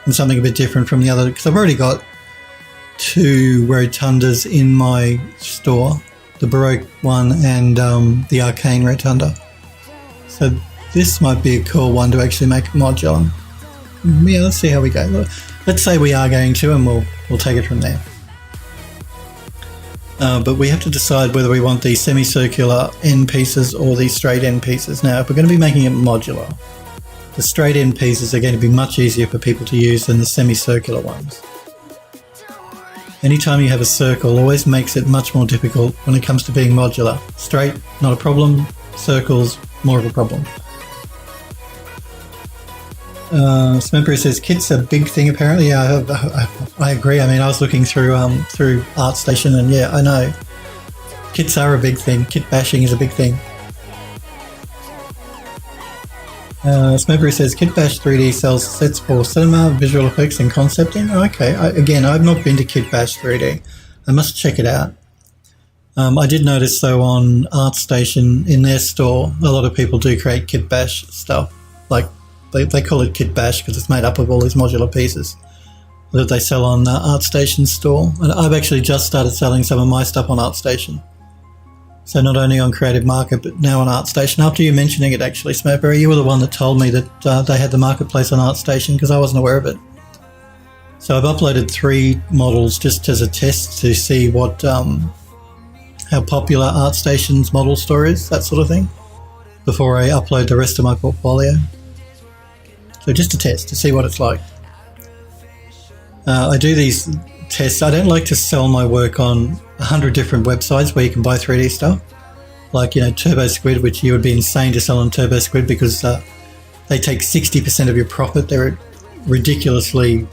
And something a bit different from the other. Because I've already got 2 rotundas in my store. The Baroque one and the Arcane rotunda. So this might be a cool one to actually make modular. Yeah, let's see how we go. Let's say we are going to, and we'll take it from there. But we have to decide whether we want these semicircular end pieces or these straight end pieces. Now, if we're going to be making it modular, the straight end pieces are going to be much easier for people to use than the semicircular ones. Anytime you have a circle, always makes it much more difficult when it comes to being modular. Straight, not a problem. Circles, more of a problem. Smembury says kits are a big thing apparently. Yeah, I agree. I mean, I was looking through ArtStation, and yeah, I know kits are a big thing. Kit bashing is a big thing. Smembury says kit bash 3D sells sets for cinema, visual effects, and concepting. Okay, again, I've not been to kit bash 3D. I must check it out. I did notice though on ArtStation in their store, a lot of people do create kit bash stuff. Like they call it kit bash because it's made up of all these modular pieces that they sell on ArtStation's store. And I've actually just started selling some of my stuff on ArtStation. So not only on Creative Market, but now on ArtStation. After you mentioning it actually, Smurfberry, you were the one that told me that they had the marketplace on ArtStation because I wasn't aware of it. So I've uploaded 3 models just as a test to see what how popular ArtStation's model store is, that sort of thing, before I upload the rest of my portfolio. So just a test to see what it's like. I do these tests. I don't like to sell my work on 100 different websites where you can buy 3D stuff. Like, you know, Turbo Squid, which you would be insane to sell on Turbo Squid because they take 60% of your profit. They're ridiculously...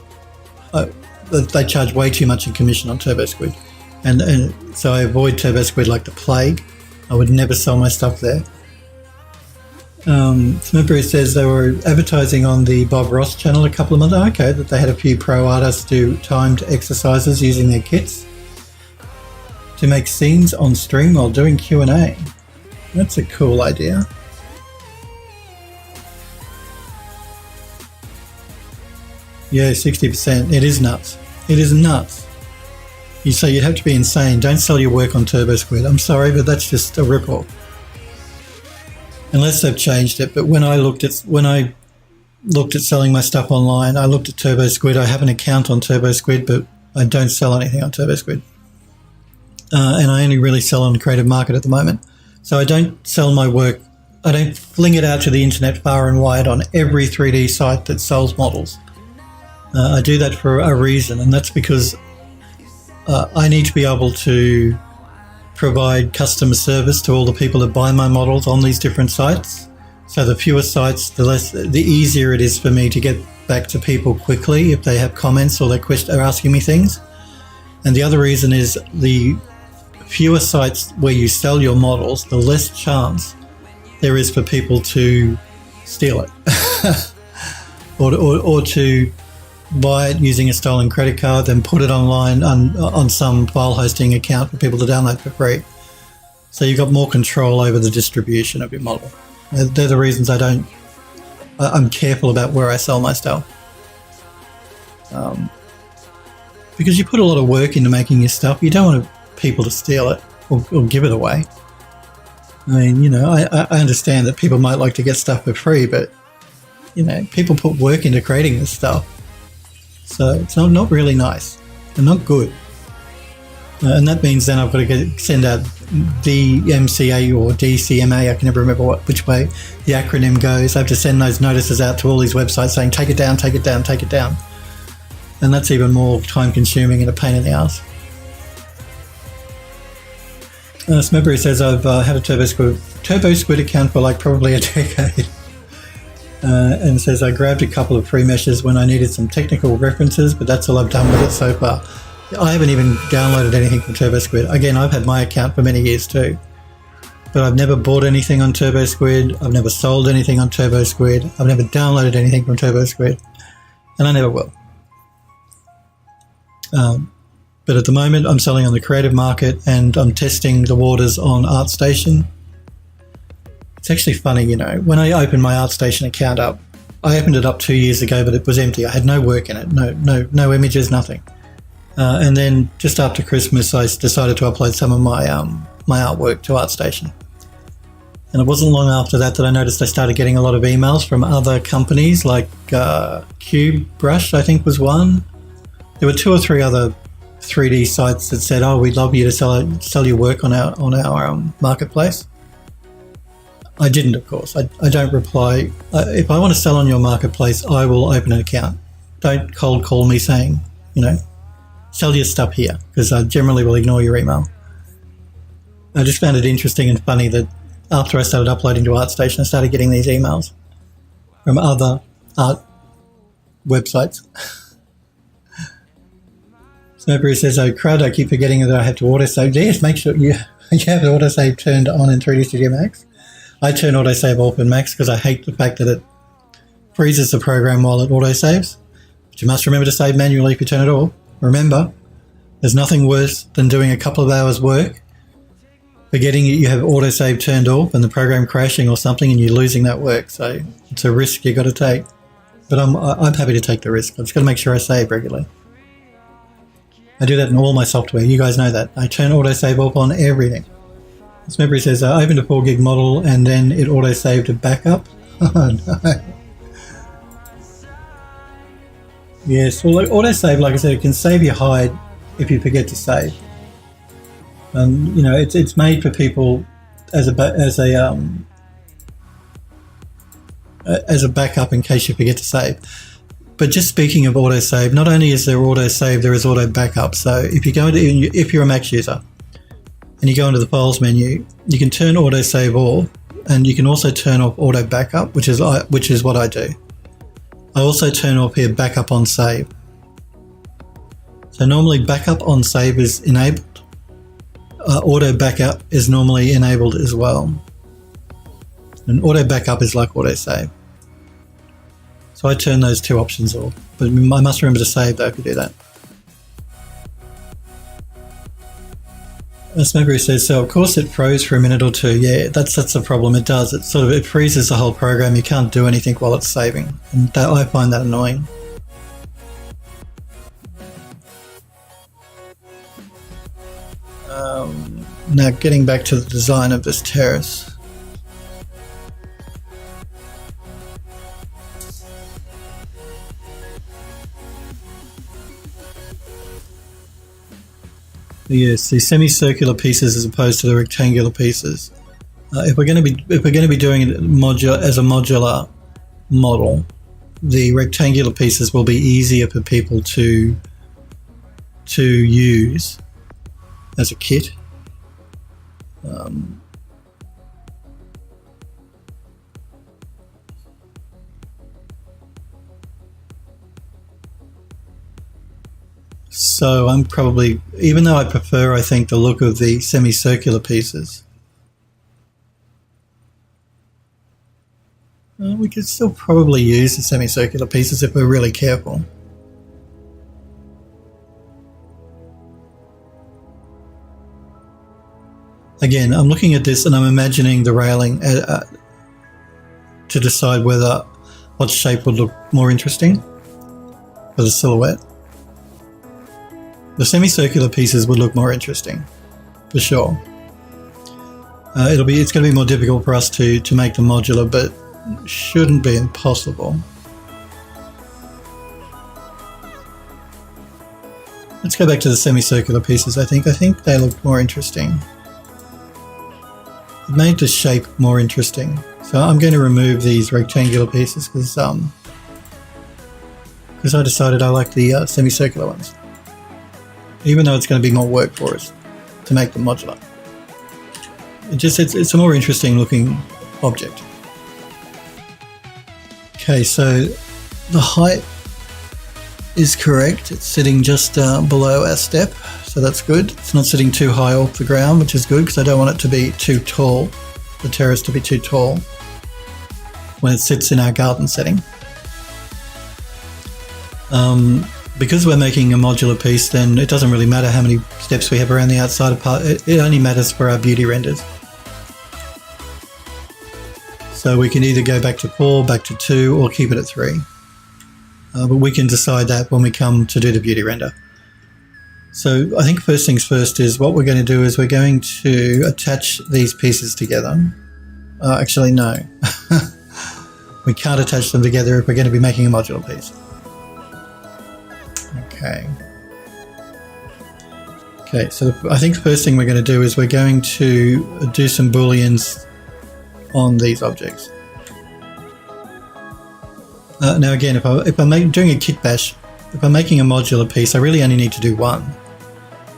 they charge way too much in commission on Turbo Squid. And so I avoid Turbo Squid like the plague. I would never sell my stuff there. Smurfberry says they were advertising on the Bob Ross channel a couple of months ago. Okay, that they had a few pro artists do timed exercises using their kits to make scenes on stream while doing Q&A. That's a cool idea. Yeah, 60%. It is nuts. It is nuts. You say you'd have to be insane. Don't sell your work on Turbo Squid. I'm sorry, but that's just a rip-off. Unless they've changed it. But when I looked at selling my stuff online, I looked at Turbo Squid. I have an account on Turbo Squid, but I don't sell anything on Turbo Squid. And I only really sell on Creative Market at the moment. So I don't sell my work. I don't fling it out to the internet far and wide on every 3D site that sells models. I do that for a reason, and that's because I need to be able to provide customer service to all the people that buy my models on these different sites. So the fewer sites, the easier it is for me to get back to people quickly if they have comments or they're asking me things. And the other reason is the fewer sites where you sell your models, the less chance there is for people to steal it or to buy it using a stolen credit card, then put it online on some file hosting account for people to download for free. So you've got more control over the distribution of your model. They're the reasons I'm careful about where I sell my stuff. Because you put a lot of work into making your stuff. You don't want people to steal it or give it away. I mean, you know, I understand that people might like to get stuff for free, but, you know, people put work into creating this stuff. So it's not really nice and not good. And that means then I've got to send out DMCA or DCMA, I can never remember which way the acronym goes. I have to send those notices out to all these websites saying, take it down, take it down, take it down. And that's even more time consuming and a pain in the ass. Smurfberry says I've had a Turbo Squid account for like probably a decade. And it says, I grabbed a couple of free meshes when I needed some technical references, but that's all I've done with it so far. I haven't even downloaded anything from TurboSquid. Again, I've had my account for many years too, but I've never bought anything on TurboSquid. I've never sold anything on TurboSquid. I've never downloaded anything from TurboSquid, and I never will. But at the moment, I'm selling on the creative market and I'm testing the waters on ArtStation. It's actually funny, you know, when I opened my ArtStation account up, I opened it up 2 years ago, but it was empty. I had no work in it, no images, nothing. And then just after Christmas, I decided to upload some of my my artwork to ArtStation. And it wasn't long after that I noticed I started getting a lot of emails from other companies, like QBrush, I think was one. There were 2 or 3 other 3D sites that said, "Oh, we'd love you to sell your work on our marketplace." I didn't, of course. I don't reply. If I want to sell on your marketplace, I will open an account. Don't cold call me saying, you know, sell your stuff here, because I generally will ignore your email. I just found it interesting and funny that after I started uploading to ArtStation, I started getting these emails from other art websites. Snowberry says, "Oh crud, I keep forgetting that I have to autosave." Yes, make sure you have the autosave turned on in 3D Studio Max. I turn autosave off in Max because I hate the fact that it freezes the program while it autosaves. But you must remember to save manually if you turn it off. Remember, there's nothing worse than doing a couple of hours work, forgetting you have autosave turned off and the program crashing or something and you're losing that work. So it's a risk you got to take. But I'm happy to take the risk. I've just got to make sure I save regularly. I do that in all my software. You guys know that. I turn autosave off on everything. This memory says, I opened a 4 gig model and then it auto-saved a backup. Oh no. Yes, well, autosave, like I said, it can save your hide if you forget to save. You know, it's made for people as a backup in case you forget to save. But just speaking of autosave, not only is there autosave, there is auto backup. So if you go into, if you're a Mac user and you go into the files menu, you can turn autosave off, and you can also turn off auto backup, which is what I do. I also turn off here backup on save. So normally backup on save is enabled. Auto backup is normally enabled as well. And auto backup is like auto save. So I turn those 2 options off, but I must remember to save though if you do that. Smokery says, so of course it froze for a minute or 2. Yeah, that's the problem. It does. It freezes the whole program. You can't do anything while it's saving, and I find that annoying. Now getting back to the design of this terrace. Yes, the semicircular pieces as opposed to the rectangular pieces. If we're going to be doing it as a modular model, the rectangular pieces will be easier for people to use as a kit. So I'm probably, even though I prefer, I think, the look of the semicircular pieces, we could still probably use the semicircular pieces if we're really careful. Again, I'm looking at this and I'm imagining the railing to decide what shape would look more interesting for the silhouette. The semicircular pieces would look more interesting, for sure. It's going to be more difficult for us to make them modular, but shouldn't be impossible. Let's go back to the semicircular pieces. I think they look more interesting. It made the shape more interesting. So I'm going to remove these rectangular pieces because I decided I like the semicircular ones. Even though it's going to be more work for us to make them modular. It's a more interesting looking object. Okay, so the height is correct. It's sitting just below our step, so that's good. It's not sitting too high off the ground, which is good because I don't want it to be too tall, the terrace to be too tall when it sits in our garden setting. Because we're making a modular piece, then it doesn't really matter how many steps we have around the outside of part. It only matters for our beauty renders. So we can either go back to 4, back to 2, or keep it at 3. But we can decide that when we come to do the beauty render. So I think first things first is what we're going to do is we're going to attach these pieces together. Actually, no. We can't attach them together if we're going to be making a modular piece. Okay, so I think the first thing we're going to do is we're going to do some booleans on these objects. Now again, if I'm doing a kit bash, if I'm making a modular piece, I really only need to do 1.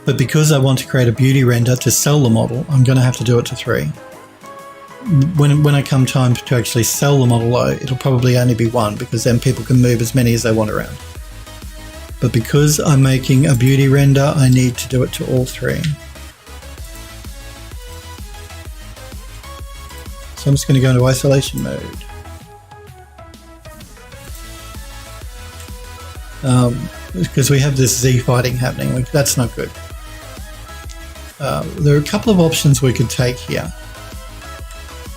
But because I want to create a beauty render to sell the model, I'm going to have to do it to 3. When I come time to actually sell the model though, it'll probably only be 1 because then people can move as many as they want around. But because I'm making a beauty render, I need to do it to all 3. So I'm just going to go into isolation mode. Because we have this Z fighting happening, that's not good. There are a couple of options we could take here.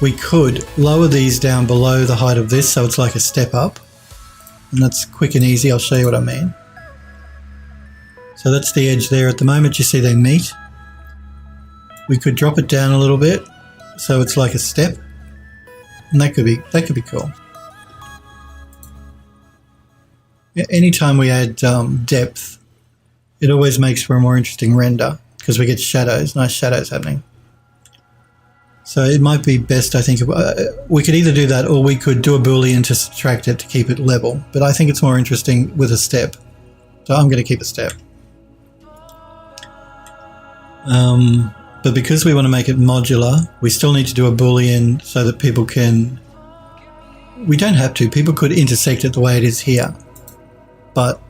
We could lower these down below the height of this so it's like a step up. And that's quick and easy, I'll show you what I mean. So that's the edge there. At the moment you see they meet. We could drop it down a little bit so it's like a step, and that could be cool. Anytime we add depth, it always makes for a more interesting render because we get shadows, nice shadows happening. So it might be best, I think, we could either do that or we could do a boolean to subtract it to keep it level, but I think it's more interesting with a step. So I'm going to keep a step. But because we want to make it modular, we still need to do a boolean so that people can, we don't have to, people could intersect it the way it is here, but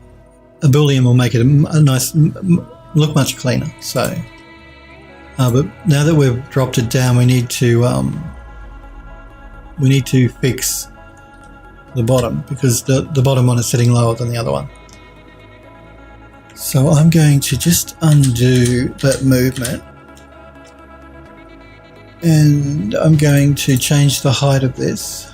a boolean will make it a nice, look much cleaner. So, but now that we've dropped it down, we need to fix the bottom because the bottom one is sitting lower than the other one. So I'm going to just undo that movement and I'm going to change the height of this.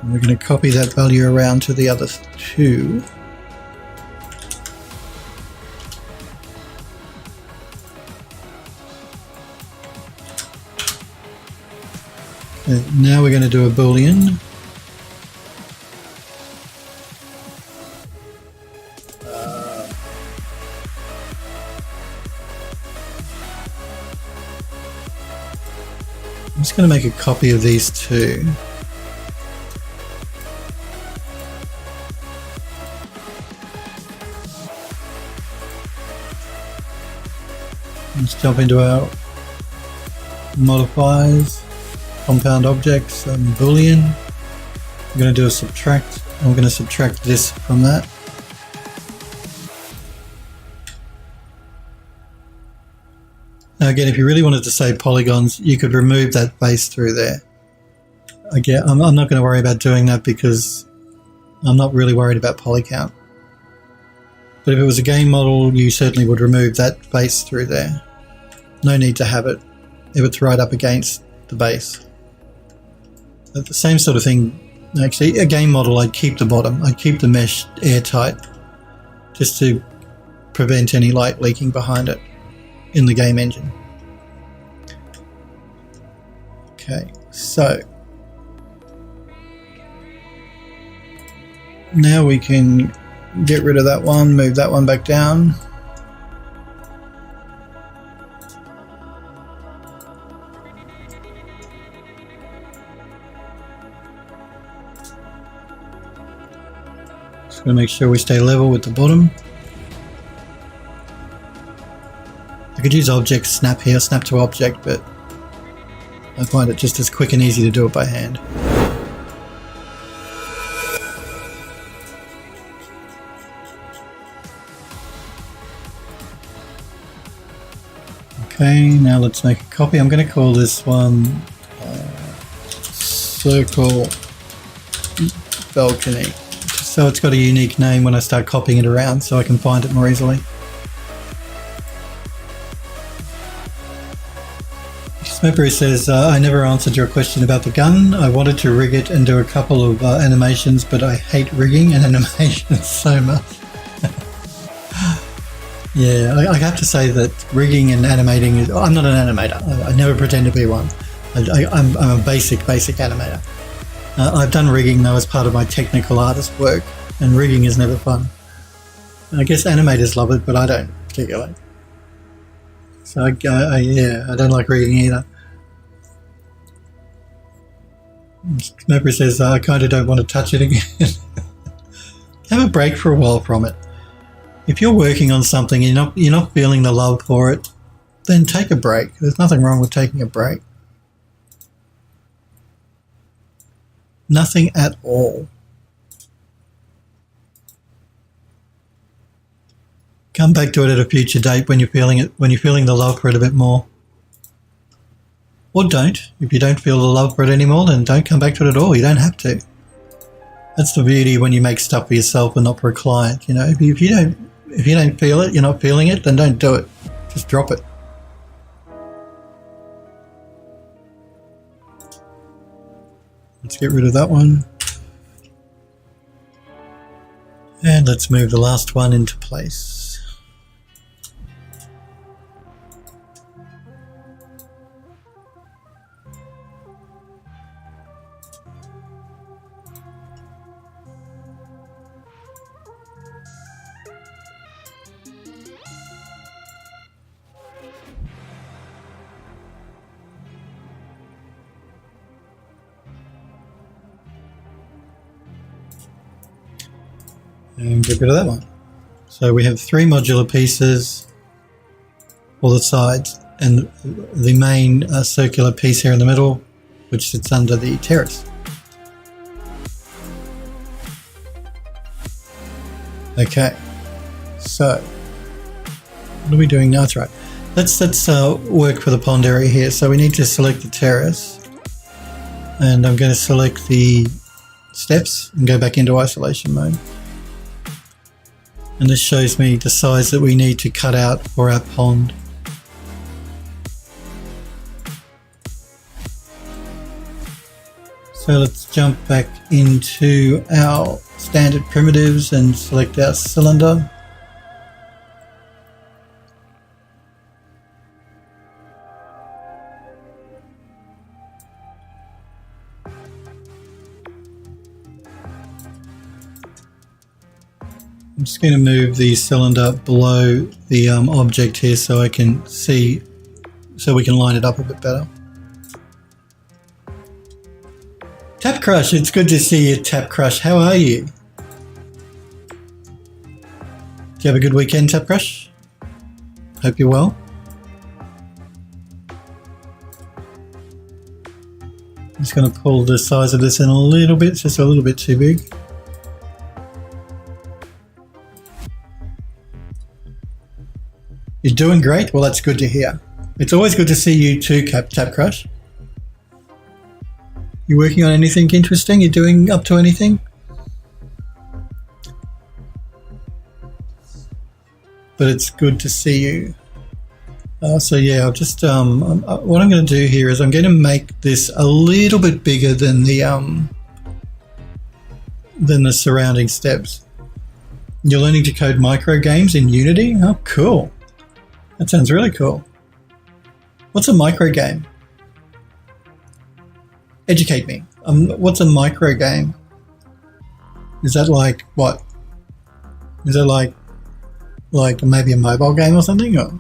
And we're going to copy that value around to the other 2. Now we're going to do a boolean. I'm just going to make a copy of these 2. Let's jump into our modifiers. Compound objects and boolean. I'm going to do a subtract. I'm going to subtract this from that. Now again, if you really wanted to say polygons, you could remove that base through there. Again, I'm not going to worry about doing that because I'm not really worried about poly count. But if it was a game model, you certainly would remove that base through there. No need to have it if it's right up against the base. The same sort of thing, actually, a game model, I'd keep the bottom, I'd keep the mesh airtight just to prevent any light leaking behind it in the game engine. Okay, so now we can get rid of that one, move that one back down. Just going to make sure we stay level with the bottom. I could use object snap here, snap to object, but I find it just as quick and easy to do it by hand. Okay, now let's make a copy. I'm going to call this one Circle Balcony, so it's got a unique name when I start copying it around so I can find it more easily. Smeppery says, I never answered your question about the gun. I wanted to rig it and do a couple of animations, but I hate rigging and animations so much. Yeah, I have to say that rigging and animating is... I'm not an animator. I never pretend to be one. I'm a basic animator. I've done rigging though as part of my technical artist work, and rigging is never fun. I guess animators love it, but I don't particularly. So yeah, I don't like rigging either. Smeppery says, I kind of don't want to touch it again. Have a break for a while from it. If you're working on something and you're not feeling the love for it, then take a break. There's nothing wrong with taking a break. Nothing at all. Come back to it at a future date when you're feeling it, when you're feeling the love for it a bit more. Or don't. If you don't feel the love for it anymore, then don't come back to it at all. You don't have to. That's the beauty when you make stuff for yourself and not for a client. You know, if you don't feel it, you're not feeling it, then don't do it. Just drop it. Let's get rid of that one. And let's move the last one into place. And get rid of that one. So we have 3 modular pieces for the sides and the main circular piece here in the middle, which sits under the terrace. Okay, so what are we doing now? That's right. Let's work for the pond area here. So we need to select the terrace, and I'm going to select the steps and go back into isolation mode. And this shows me the size that we need to cut out for our pond. So let's jump back into our standard primitives and select our cylinder. I'm just going to move the cylinder below the object here so I can see, so we can line it up a bit better. Tap Crush, it's good to see you, Tap Crush. How are you? Do you have a good weekend, Tap Crush? Hope you're well. I'm just going to pull the size of this in a little bit, it's just a little bit too big. You're doing great? Well, that's good to hear. It's always good to see you too, Tap Crush. You working on anything interesting? You doing up to anything? But it's good to see you. So yeah, I'll just what I'm going to do here is I'm going to make this a little bit bigger than the surrounding steps. You're learning to code micro games in Unity? Oh, cool. That sounds really cool. What's a micro game? Educate me. What's a micro game? Is that like what? Is it like maybe a mobile game or something? Or?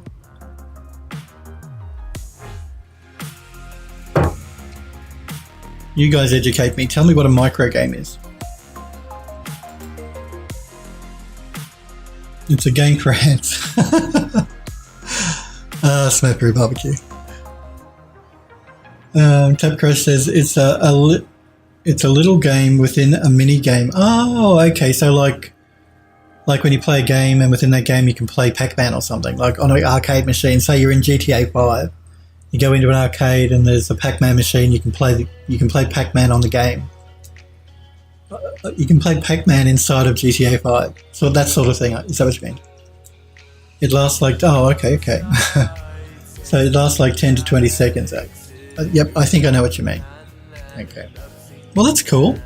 You guys educate me. Tell me what a micro game is. It's a game for ants. Smurfberry Barbecue. Tap Crush says it's it's a little game within a mini game. Oh, okay. So like when you play a game and within that game you can play Pac-Man or something, like on an arcade machine. Say you're in GTA 5, you go into an arcade and there's a Pac-Man machine. You can play Pac-Man on the game. You can play Pac-Man inside of GTA 5. So that sort of thing. Is that what you mean? It lasts like, oh, okay. So it lasts like 10 to 20 seconds. Yep, I think I know what you mean. Okay. Well, that's cool.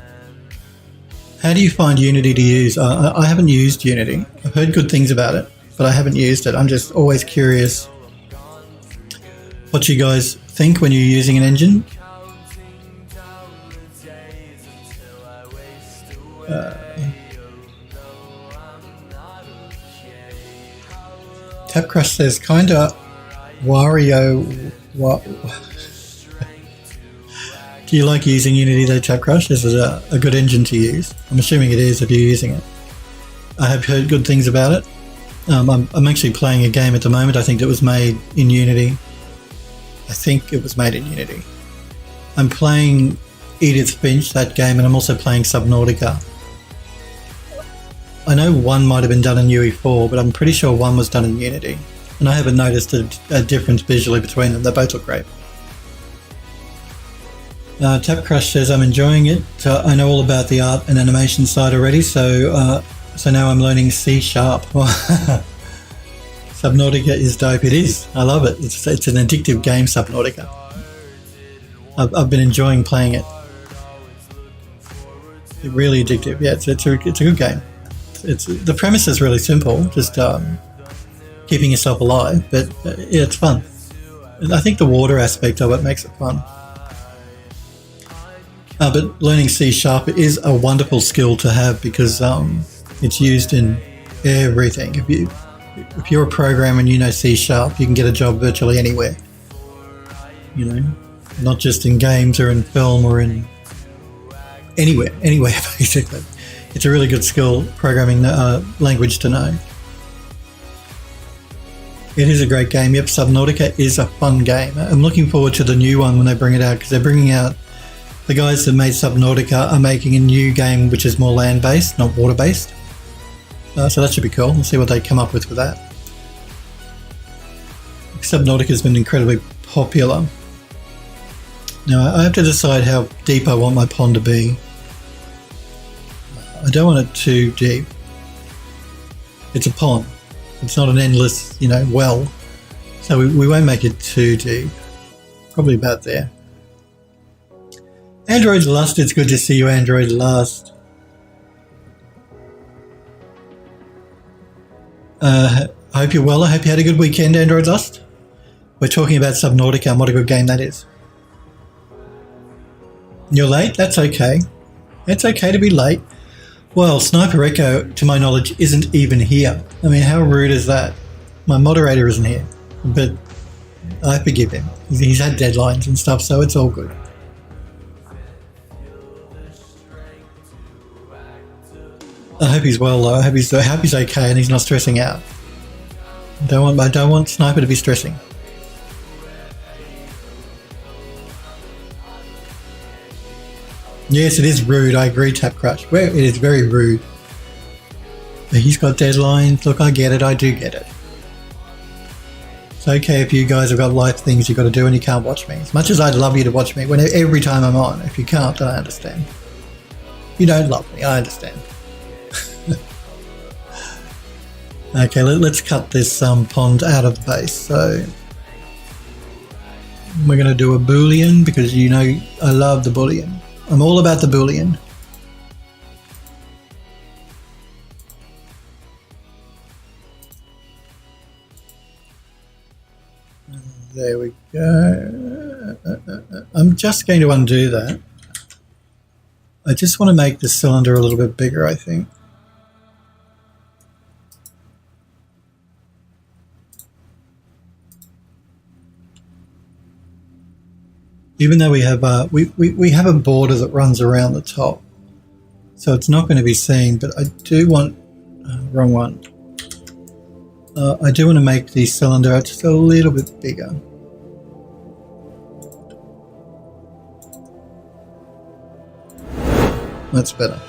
How do you find Unity to use? I haven't used Unity. I've heard good things about it, but I haven't used it. I'm just always curious what you guys think when you're using an engine. Tap Crush says, kinda Wario. Do you like using Unity though, Tap Crush? This is a good engine to use. I'm assuming it is if you're using it. I have heard good things about it. I'm actually playing a game at the moment. I think it was made in Unity. I'm playing Edith Finch, that game, and I'm also playing Subnautica. I know one might have been done in UE4, but I'm pretty sure one was done in Unity. And I haven't noticed a difference visually between them. They both look great. Tap Crush says, I'm enjoying it. I know all about the art and animation side already, so now I'm learning C#. Subnautica is dope. It is. I love it. It's an addictive game, Subnautica. I've been enjoying playing it. It's really addictive. Yeah, it's a good game. The premise is really simple, just keeping yourself alive, but yeah, it's fun. And I think the water aspect of it makes it fun. But learning C# is a wonderful skill to have because it's used in everything. If you're a programmer and you know C#, you can get a job virtually anywhere. You know, not just in games or in film or in anywhere basically. It's a really good skill, programming language to know. It is a great game. Yep, Subnautica is a fun game. I'm looking forward to the new one when they bring it out, because they're bringing out, the guys that made Subnautica are making a new game which is more land-based, not water-based. So that should be cool. We'll see what they come up with that. Subnautica has been incredibly popular. Now I have to decide how deep I want my pond to be. I don't want it too deep. It's a pond. It's not an endless, well. So we won't make it too deep. Probably about there. Android Lust, it's good to see you, Android Lust. I hope you're well. I hope you had a good weekend, Android Lust. We're talking about Subnautica and what a good game that is. You're late? That's okay. It's okay to be late. Well, Sniper Echo, to my knowledge, isn't even here. I mean, how rude is that? My moderator isn't here, but I forgive him. He's had deadlines and stuff, so it's all good. I hope he's well, though. I hope he's okay and he's not stressing out. I don't want Sniper to be stressing. Yes, it is rude. I agree, Tap Crush. Well, it is very rude. But he's got deadlines. Look, I get it. I do get it. It's okay if you guys have got life things you've got to do and you can't watch me. As much as I'd love you to watch me every time I'm on. If you can't, then I understand. You don't love me. I understand. Okay, let's cut this pond out of the base. So we're going to do a boolean because I love the boolean. I'm all about the boolean. There we go. I'm just going to undo that. I just want to make the cylinder a little bit bigger, I think. Even though we have we have a border that runs around the top, so it's not going to be seen. But I do want wrong one. I do want to make the cylinder out just a little bit bigger. That's better.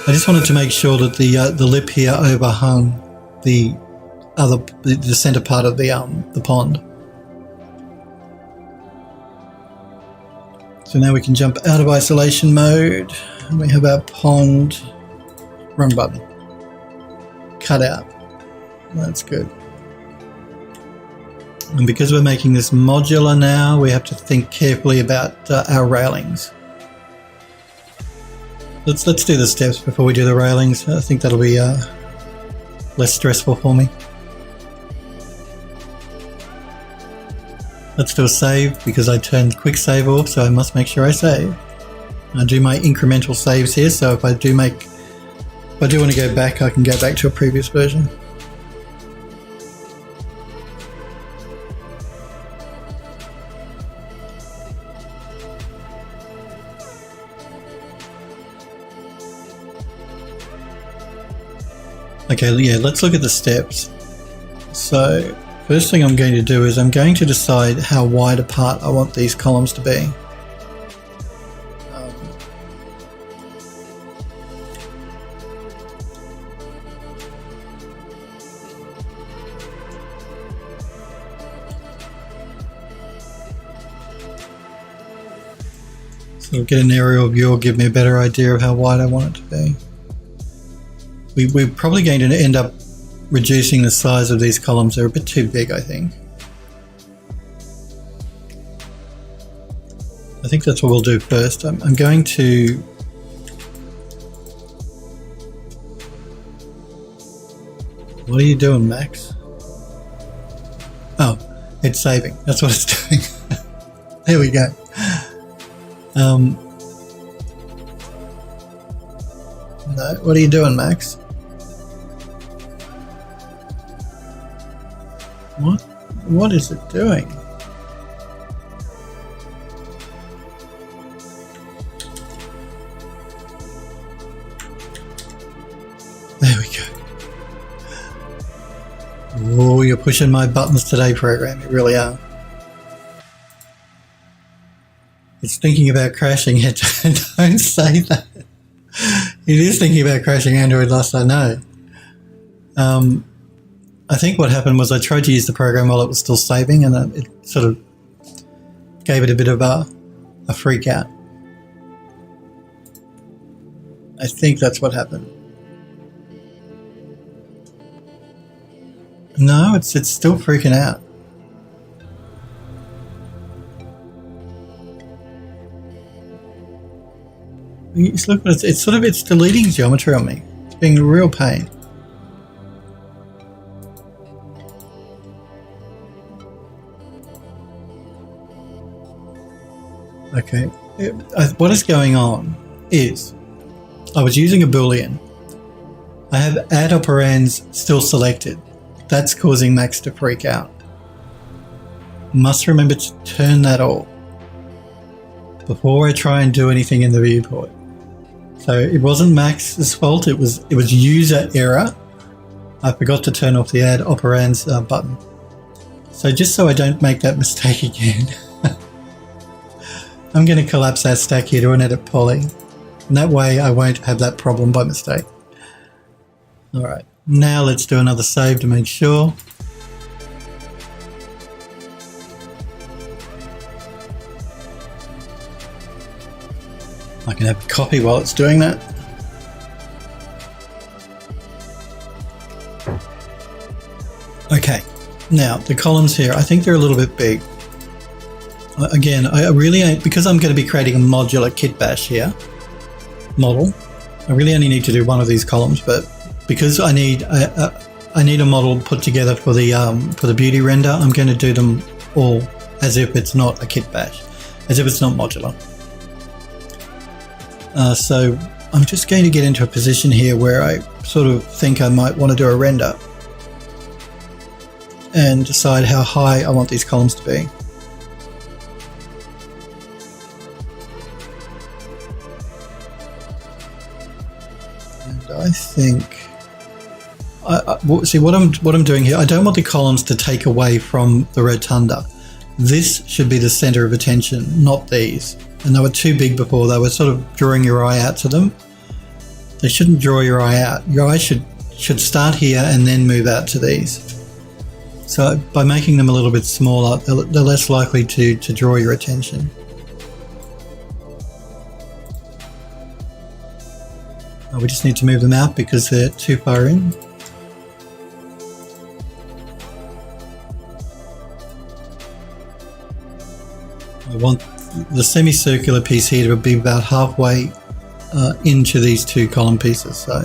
I just wanted to make sure that the lip here overhung the center part of the pond. So now we can jump out of isolation mode, and we have our pond. Wrong button. Cut out. That's good. And because we're making this modular now, we have to think carefully about our railings. Let's do the steps before we do the railings. I think that'll be less stressful for me. Let's do a save because I turned quick save off, so I must make sure I save. I do my incremental saves here, so if I do want to go back, I can go back to a previous version. Okay, yeah, let's look at the steps. So, first thing I'm going to do is I'm going to decide how wide apart I want these columns to be. So I'll get an aerial view will give me a better idea of how wide I want it to be. We're probably going to end up reducing the size of these columns. They're a bit too big, I think. I think that's what we'll do first. I'm going to... What are you doing, Max? Oh, it's saving. That's what it's doing. There we go. No, what are you doing, Max? What is it doing? There we go. Oh, you're pushing my buttons today, program. You really are. It's thinking about crashing it. Don't say that. It is thinking about crashing Android Last I Know. I think what happened was I tried to use the program while it was still saving, and it sort of gave it a bit of a freak out. I think that's what happened. No, it's still freaking out. Look, it's deleting geometry on me. It's being a real pain. Okay, what is going on is I was using a Boolean. I have add operands still selected. That's causing Max to freak out. Must remember to turn that off before I try and do anything in the viewport. So it wasn't Max's fault, it was user error. I forgot to turn off the add operands button. So just so I don't make that mistake again, I'm going to collapse our stack here to an edit poly. And that way I won't have that problem by mistake. Alright, now let's do another save to make sure. I can have a copy while it's doing that. Okay, now the columns here, I think they're a little bit big. Again, I really, because I'm going to be creating a modular kit bash here, model, I really only need to do one of these columns, but because I need a model put together for the beauty render, I'm going to do them all as if it's not a kit bash, as if it's not modular. So I'm just going to get into a position here where I sort of think I might want to do a render and decide how high I want these columns to be. And I think See what I'm doing here. I don't want the columns to take away from the rotunda. This should be the center of attention, not these. And they were too big before. They were sort of drawing your eye out to them. They shouldn't draw your eye out. Your eye should start here and then move out to these. So by making them a little bit smaller, they're less likely to draw your attention. We just need to move them out because they're too far in. I want the semicircular piece here to be about halfway into these two column pieces. So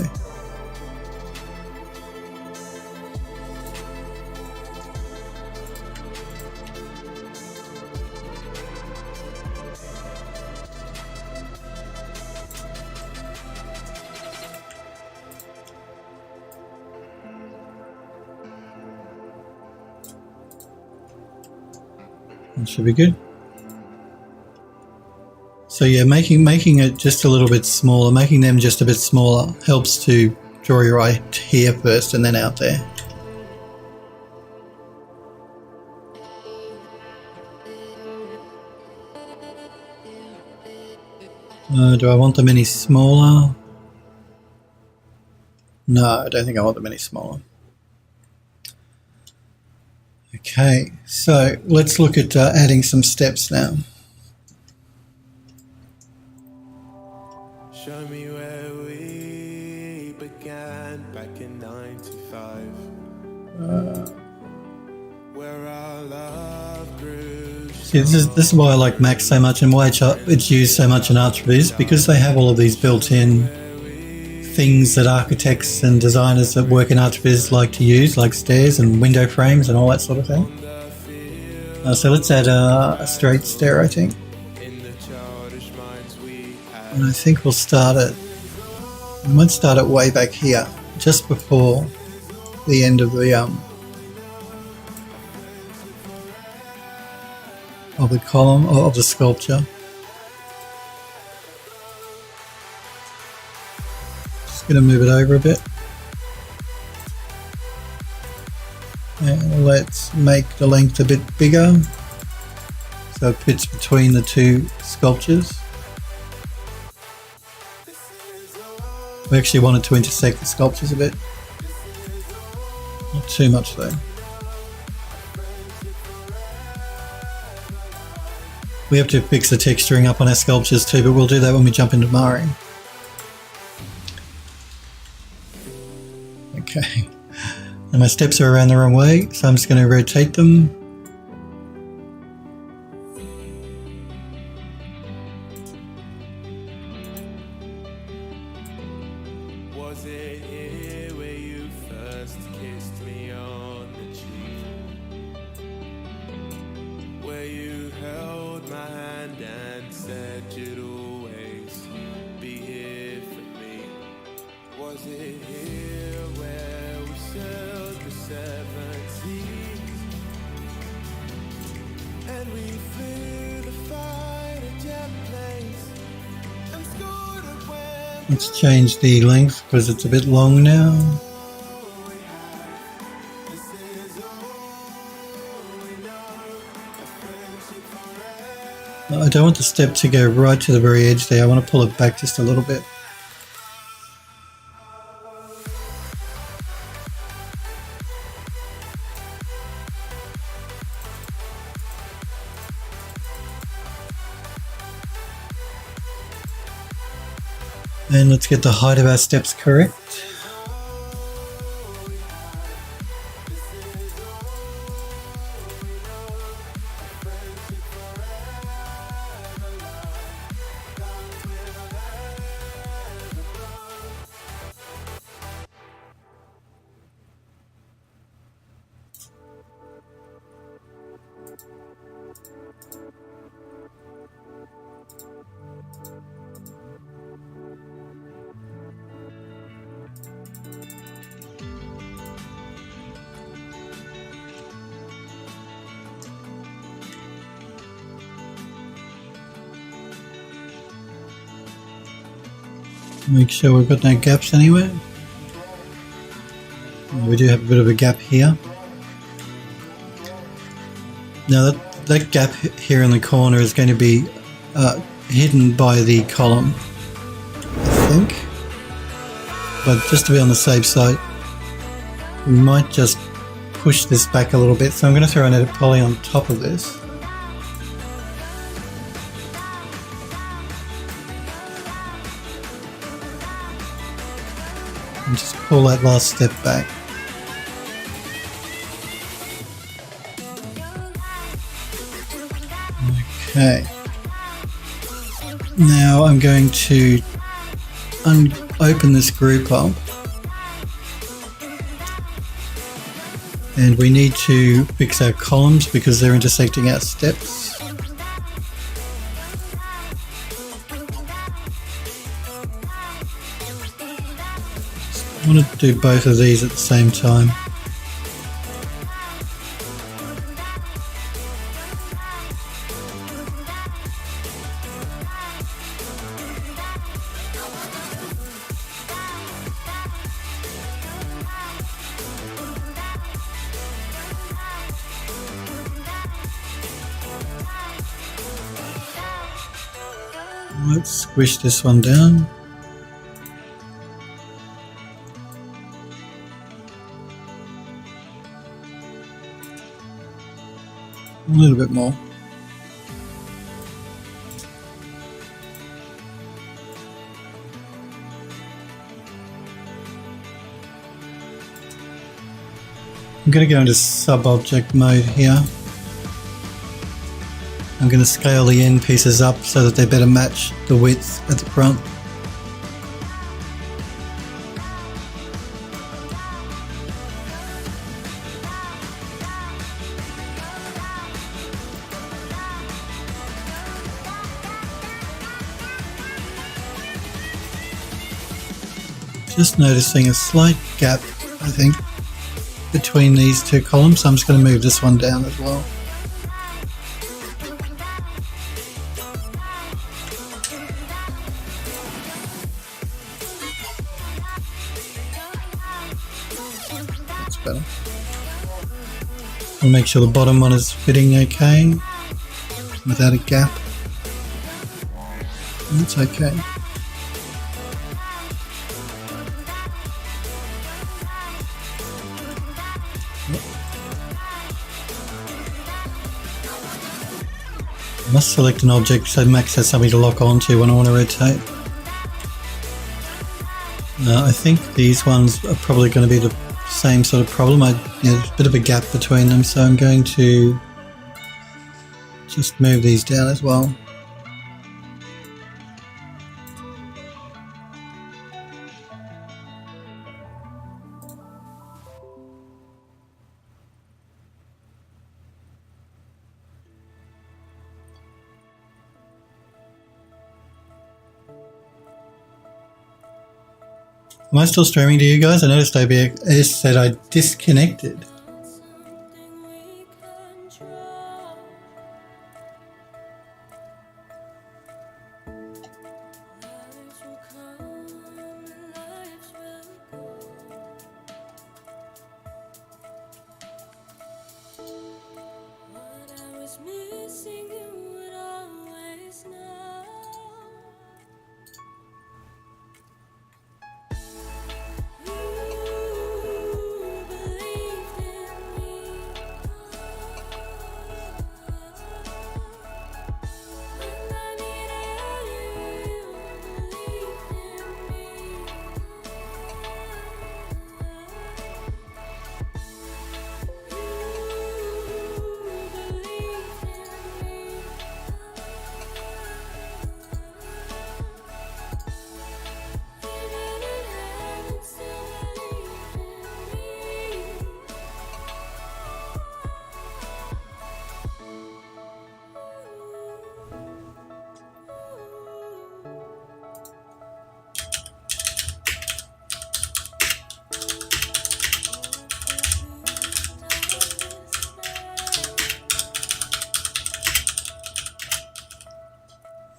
that should be good. So yeah, making it just a little bit smaller, making them just a bit smaller helps to draw your eye here first and then out there. Do I want them any smaller? No, I don't think I want them any smaller. Okay, so let's look at adding some steps now. Show me where we began back in 95. Where our love grew. See, this is why I like Max so much and why it's used so much in ArchViz, because they have all of these built-in things that architects and designers that work in ArchViz like to use, like stairs and window frames and all that sort of thing. So let's add a straight stair, I think. And I think we might start it way back here, just before the end of the column, or of the sculpture. Just going to move it over a bit. And let's make the length a bit bigger, so it fits between the two sculptures. We actually wanted to intersect the sculptures a bit. Not too much though. We have to fix the texturing up on our sculptures too, but we'll do that when we jump into Mari. Okay. And my steps are around the wrong way, so I'm just going to rotate them. Was it here where you first kissed me on the cheek? Where you held my hand and said you'd always be here for me? Was it here where we sailed the 7 seas? And we flew the fighter jet planes and scored a win. Let's change the length because it's a bit long now. I don't want the step to go right to the very edge there. I want to pull it back just a little bit. And let's get the height of our steps correct. Make sure we've got no gaps anywhere. We do have a bit of a gap here. Now that gap here in the corner is going to be hidden by the column, I think. But just to be on the safe side, we might just push this back a little bit. So I'm going to throw an edit poly on top of this. And just pull that last step back. Okay. Now I'm going to open this group up. And we need to fix our columns because they're intersecting our steps. I want to do both of these at the same time. Let's squish this one down. A little bit more. I'm going to go into sub-object mode here. I'm going to scale the end pieces up so that they better match the width at the front. Just noticing a slight gap, I think, between these two columns. So I'm just going to move this one down as well. That's better. I'll make sure the bottom one is fitting okay, without a gap. That's okay. I must select an object so Max has something to lock onto when I want to rotate. I think these ones are probably going to be the same sort of problem. There's a bit of a gap between them, so I'm going to just move these down as well. Am I still streaming to you guys? I noticed OBS said I disconnected.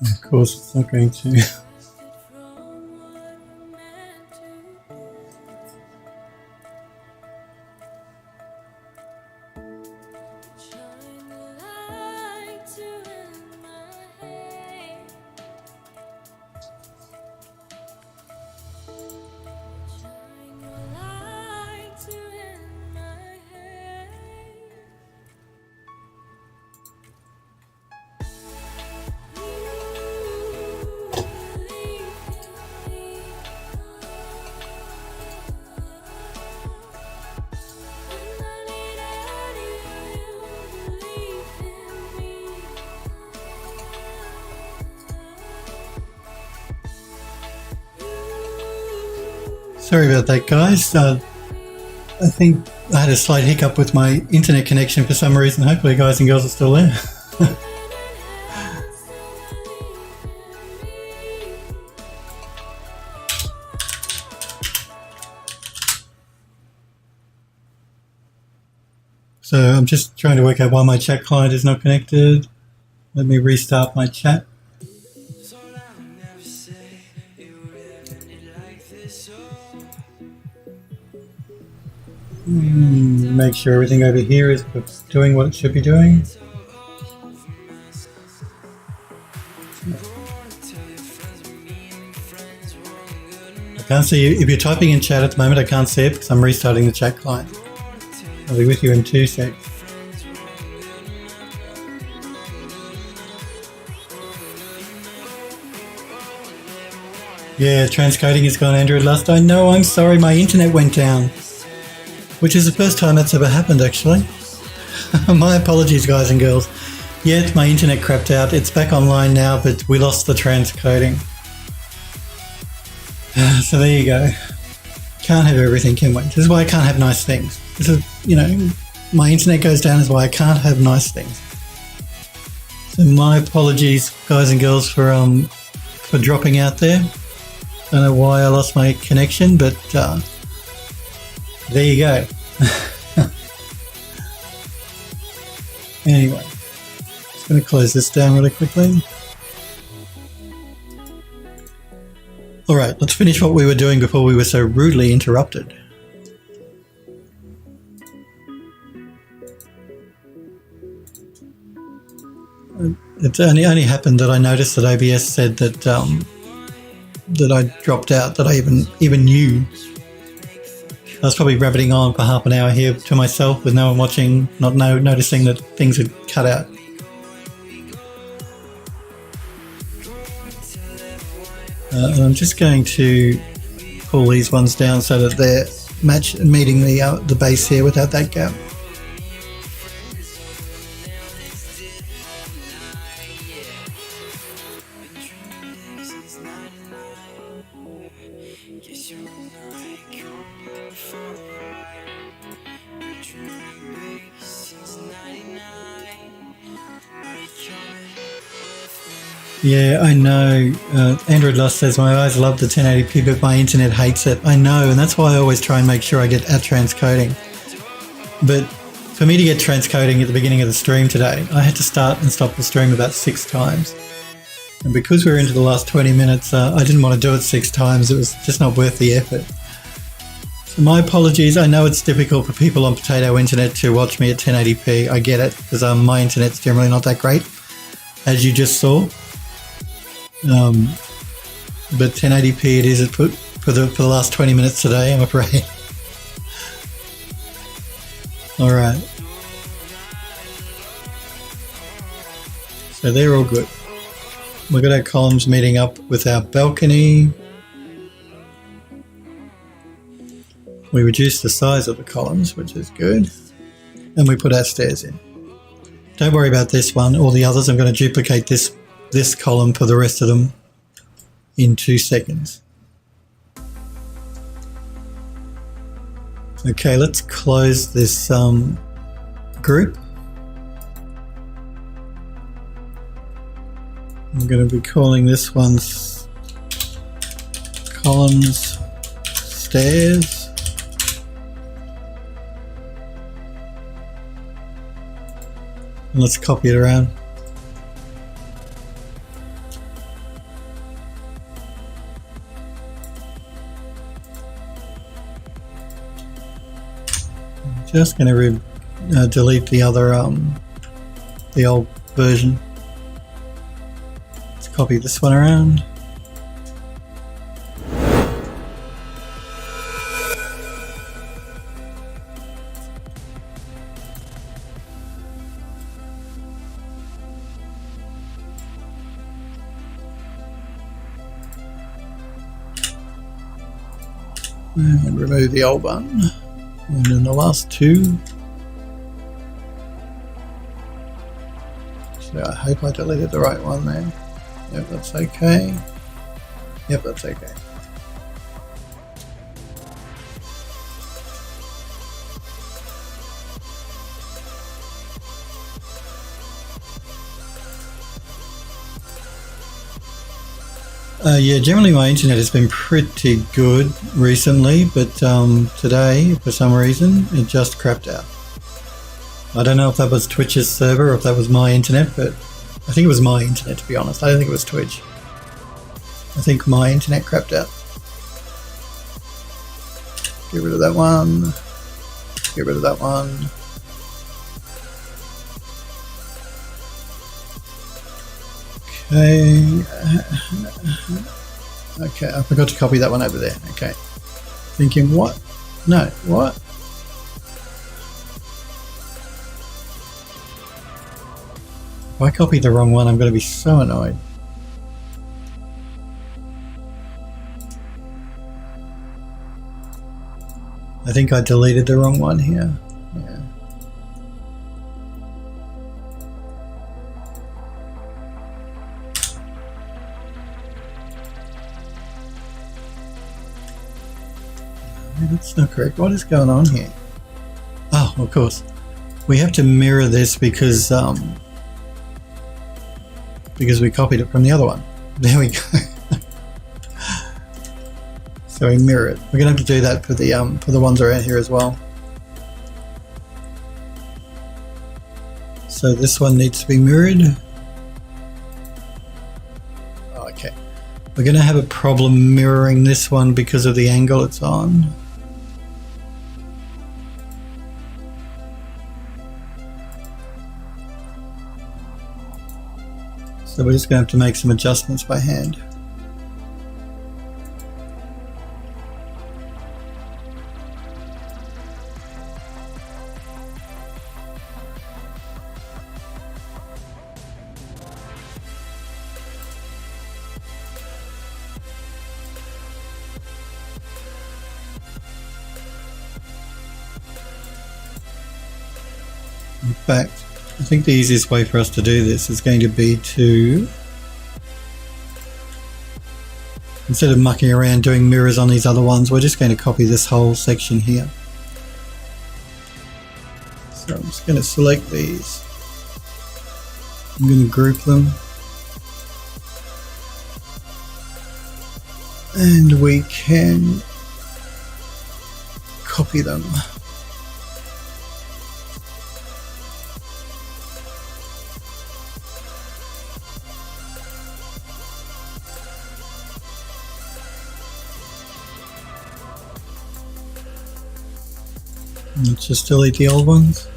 Of course it's not going to. Sorry about that, guys. I think I had a slight hiccup with my internet connection for some reason. Hopefully, guys and girls are still there. So I'm just trying to work out why my chat client is not connected. Let me restart my chat. Make sure everything over here is doing what it should be doing. I can't see you. If you're typing in chat at the moment, I can't see it because I'm restarting the chat client. I'll be with you in 2 seconds. Yeah, transcoding has gone Android Lust. I know, I'm sorry, my internet went down. Which is the first time that's ever happened, actually. My apologies, guys and girls. Yeah, my internet crapped out. It's back online now, but we lost the transcoding. So there you go. Can't have everything, can we? This is why I can't have nice things. This is, you know, my internet goes down is why I can't have nice things. So my apologies, guys and girls, for dropping out there. Don't know why I lost my connection, but there you go. Anyway, just going to close this down really quickly. All right, let's finish what we were doing before we were so rudely interrupted. It only happened that I noticed that OBS said that that I dropped out, that I even knew. I was probably rabbiting on for half an hour here to myself with no one watching, not noticing that things had cut out. And I'm just going to pull these ones down so that they're meeting the base here without that gap. Yeah, I know. Android Lust says, my eyes love the 1080p, but my internet hates it. I know, and that's why I always try and make sure I get at transcoding. But for me to get transcoding at the beginning of the stream today, I had to start and stop the stream about 6 times. And because we're into the last 20 minutes, I didn't want to do it 6 times. It was just not worth the effort. So my apologies. I know it's difficult for people on potato internet to watch me at 1080p. I get it, because my internet's generally not that great, as you just saw. But 1080p it is for the last 20 minutes today, I'm afraid. All right. So they're all good. We've got our columns meeting up with our balcony. We reduced the size of the columns, which is good. And we put our stairs in. Don't worry about this one or the others. I'm going to duplicate this column for the rest of them in 2 seconds. Okay, let's close this group. I'm going to be calling this one columns stairs. And let's copy it around. Just going to delete the other, the old version. Let's copy this one around. And remove the old one. And then the last 2. So I hope I deleted the right one there. Yep, that's okay. Yep, that's okay. Yeah, generally my internet has been pretty good recently, but today, for some reason, it just crapped out. I don't know if that was Twitch's server or if that was my internet, but I think it was my internet, to be honest. I don't think it was Twitch. I think my internet crapped out. Get rid of that one. Get rid of that one. Okay. Okay, I forgot to copy that one over there. Okay. Thinking, what? No, what? If I copied the wrong one, I'm going to be so annoyed. I think I deleted the wrong one here. Yeah. That's not correct. What is going on here? Oh, of course. We have to mirror this because we copied it from the other one. There we go. So we mirror it. We're gonna have to do that for the ones around here as well. So this one needs to be mirrored. Okay. We're gonna have a problem mirroring this one because of the angle it's on. So we're just going to have to make some adjustments by hand. In fact, I think the easiest way for us to do this is going to be to, instead of mucking around doing mirrors on these other ones, we're just going to copy this whole section here. So I'm just going to select these. I'm going to group them. And we can copy them. Let's just delete the old ones.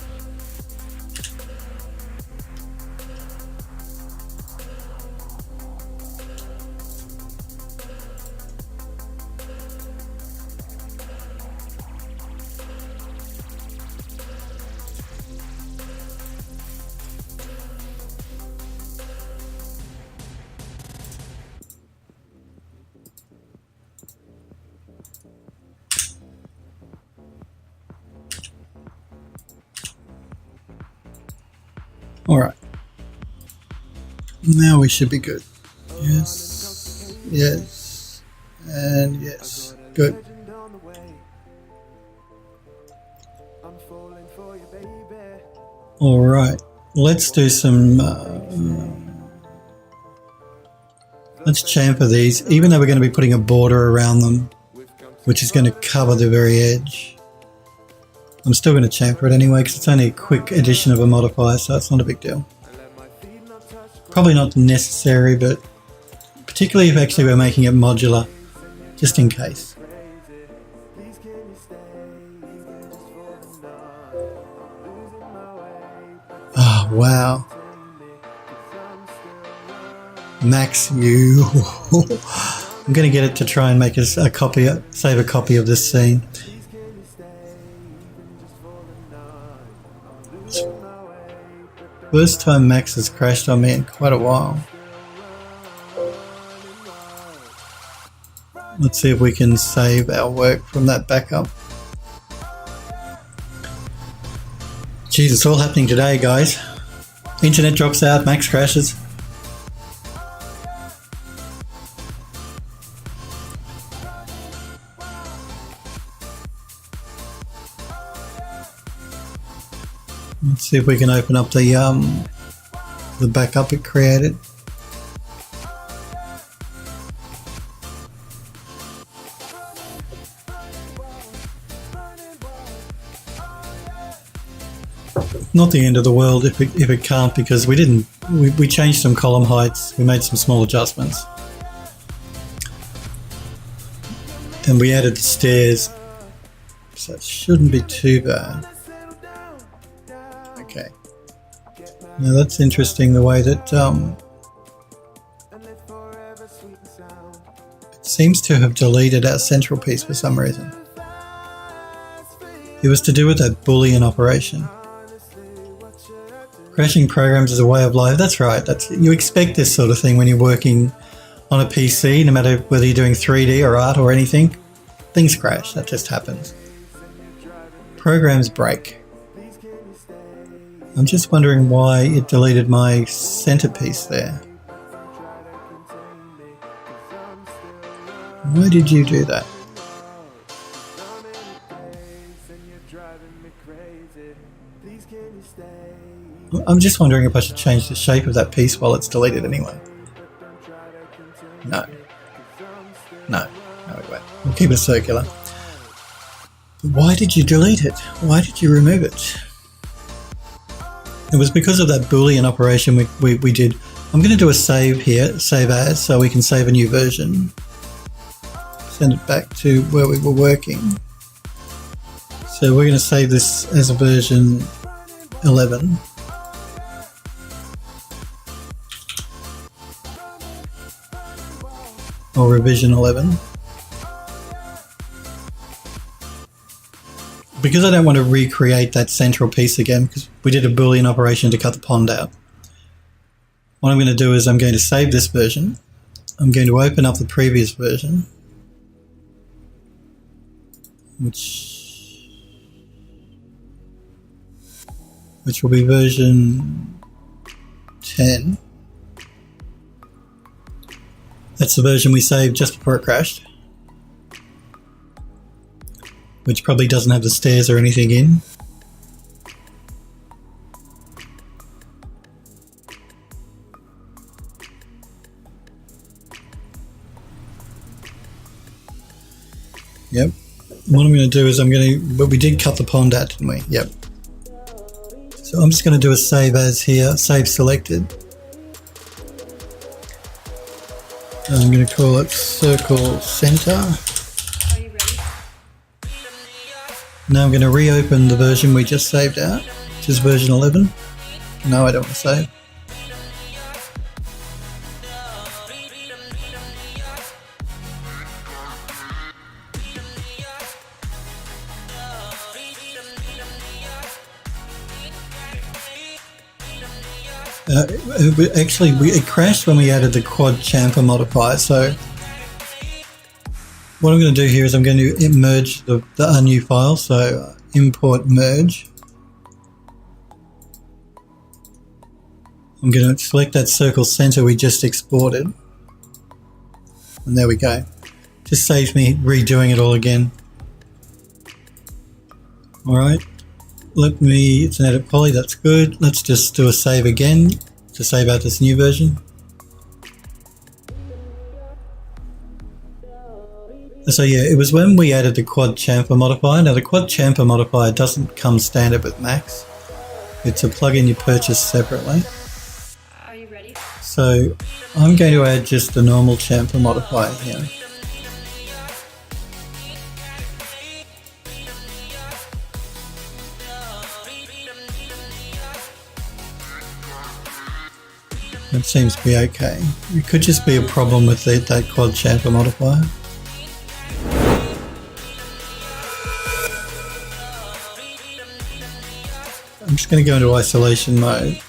Alright, now we should be good. Yes, yes, and yes, good. Alright, let's do some, let's chamfer these, even though we're going to be putting a border around them, which is going to cover the very edge. I'm still going to chamfer it anyway because it's only a quick addition of a modifier, so it's not a big deal. Probably not necessary, but particularly if actually we're making it modular, just in case. Oh, wow. Max, you. I'm going to get it to try and make a copy, save a copy of this scene. First time Max has crashed on me in quite a while. Let's see if we can save our work from that backup. Jeez, it's all happening today, guys. Internet drops out, Max crashes. Let's see if we can open up the backup it created. Not the end of the world if it can't, because we changed some column heights, we made some small adjustments. And we added the stairs, so it shouldn't be too bad. Okay. Now that's interesting, the way that it seems to have deleted our central piece for some reason. It was to do with that Boolean operation. Crashing programs is a way of life. That's right. You expect this sort of thing when you're working on a PC, no matter whether you're doing 3D or art or anything. Things crash. That just happens. Programs break. I'm just wondering why it deleted my centerpiece there. Why did you do that? I'm just wondering if I should change the shape of that piece while it's deleted anyway. No, wait. We'll keep it circular. But why did you delete it? Why did you remove it? It was because of that Boolean operation we did. I'm going to do a save here, save as, so we can save a new version. Send it back to where we were working. So we're going to save this as a version 11. Or revision 11. Because I don't want to recreate that central piece again, because we did a Boolean operation to cut the pond out. What I'm going to do is I'm going to save this version. I'm going to open up the previous version, which will be version 10. That's the version we saved just before it crashed, which probably doesn't have the stairs or anything in. Yep. What I'm going to do is but we did cut the pond out, didn't we? Yep. So I'm just going to do a save as here, save selected. I'm going to call it circle center. Are you ready? Now I'm going to reopen the version we just saved out, which is version 11. No, I don't want to save. It crashed when we added the quad chamfer modifier. So what I'm going to do here is I'm going to merge our new file. So import merge. I'm going to select that circle center we just exported. And there we go. Just saves me redoing it all again. All right. It's an edit poly, that's good. Let's just do a save again to save out this new version. So yeah, it was when we added the quad chamfer modifier. Now the quad chamfer modifier doesn't come standard with Max. It's a plugin you purchase separately. Are you ready? So I'm going to add just the normal chamfer modifier here. That seems to be okay. It could just be a problem with that quad chamfer modifier. I'm just going to go into isolation mode.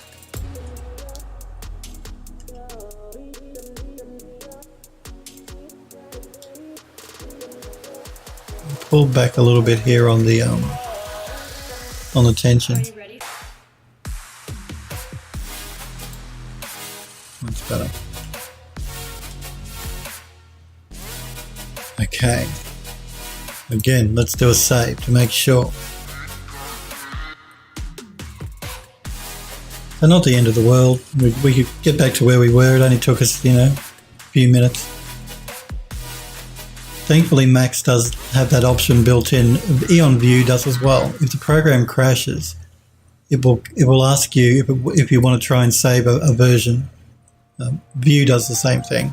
Pull back a little bit here on the tension. Are you ready? Much better. Okay. Again, let's do a save to make sure. So not the end of the world. We could get back to where we were. It only took us, a few minutes. Thankfully, Max does have that option built in. Eon View does as well. If the program crashes, it will ask you if you want to try and save a version. View does the same thing.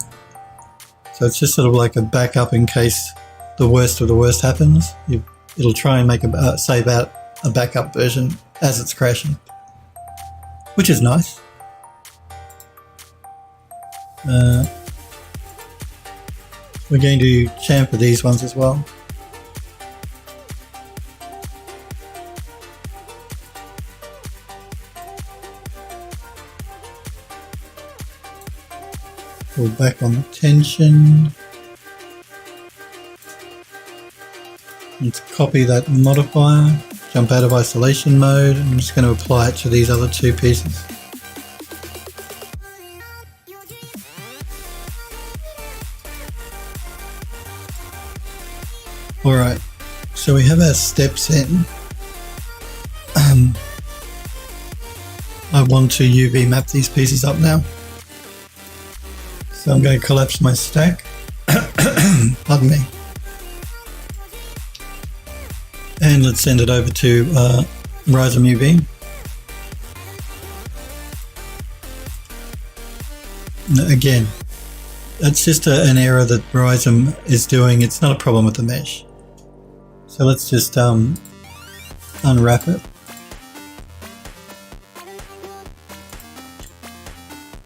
So it's just sort of like a backup in case the worst of the worst happens. It'll try and make save out a backup version as it's crashing, which is nice. We're going to chamfer these ones as well. Pull back on the tension. Let's copy that modifier, jump out of isolation mode, and I'm just going to apply it to these other two pieces. Alright, so we have our steps in. I want to UV map these pieces up now. So I'm going to collapse my stack. Pardon me. And let's send it over to Rhizome UV. Again, that's just an error that Rhizome is doing. It's not a problem with the mesh. So let's just unwrap it.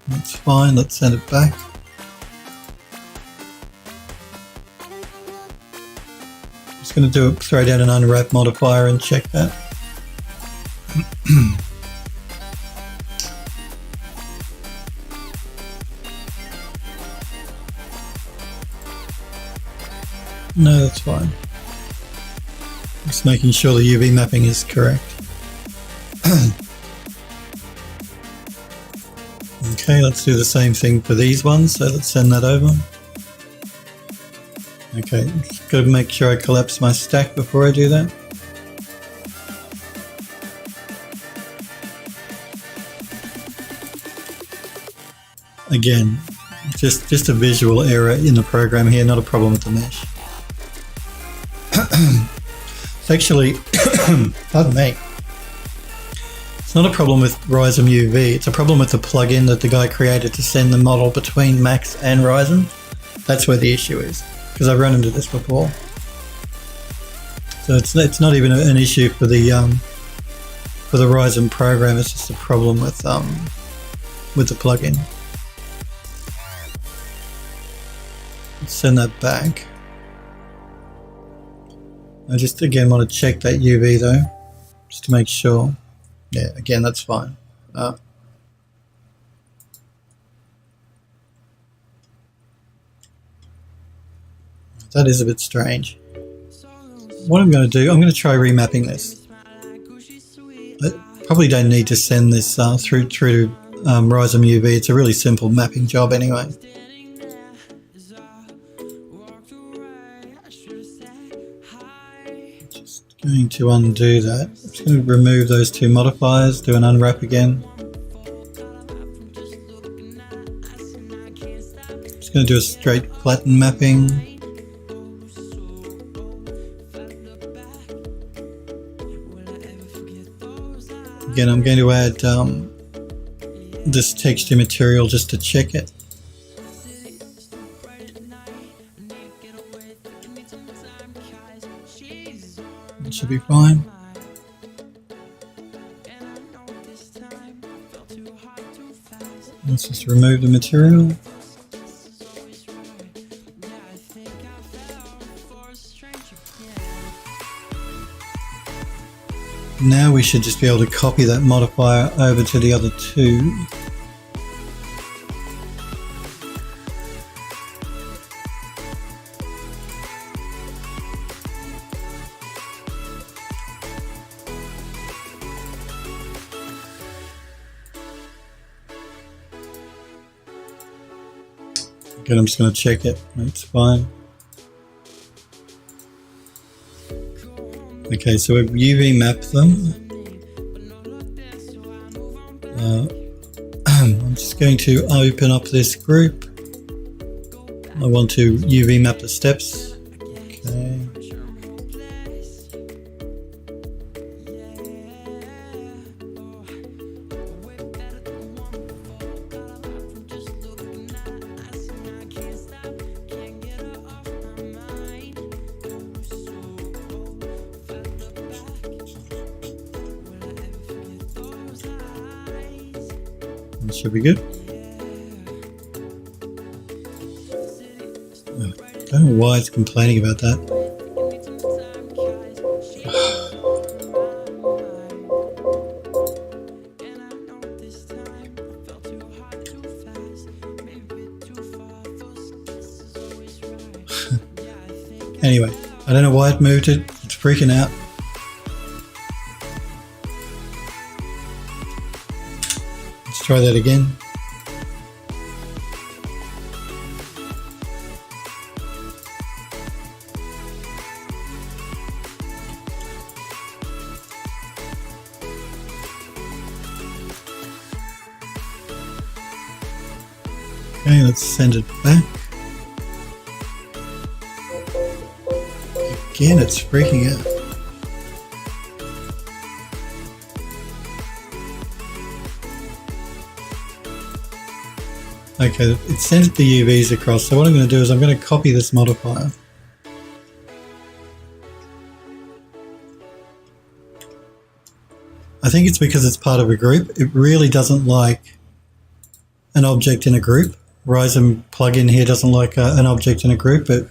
That's fine, let's send it back. Just going to throw down an unwrap modifier and check that. No, that's fine. Just making sure the UV mapping is correct. Okay, let's do the same thing for these ones, so let's send that over. Okay, just got to make sure I collapse my stack before I do that. Again, just a visual error in the program here, not a problem with the mesh. It's actually, pardon me, it's not a problem with Rhizome UV, it's a problem with the plugin that the guy created to send the model between Max and Rhizome. That's where the issue is, because I've run into this before. So it's not even an issue for the Rhizome program, it's just a problem with the plugin. Let's send that back. I just again want to check that UV though, just to make sure. Yeah, again, that's fine. That is a bit strange. What I'm going to do, I'm going to try remapping this. I probably don't need to send this through to Rhizome UV. It's a really simple mapping job anyway. Going to undo that. I'm just going to remove those two modifiers, do an unwrap again. Just going to do a straight flatten mapping. Again, I'm going to add this texture material just to check it. It should be fine. Let's just remove the material. Now we should just be able to copy that modifier over to the other two. Again, I'm just going to check it. It's fine. Okay, so we've UV mapped them. I'm just going to open up this group. I want to UV map the steps. Okay. That should be good. I don't know why it's complaining about that. Anyway, I don't know why it moved it. It's freaking out. Let's try that again. Okay, let's send it back. Again, it's freaking out. Okay, it sent the UVs across. So what I'm going to do is I'm going to copy this modifier. I think it's because it's part of a group. It really doesn't like an object in a group. Rhizome plugin here doesn't like an object in a group, but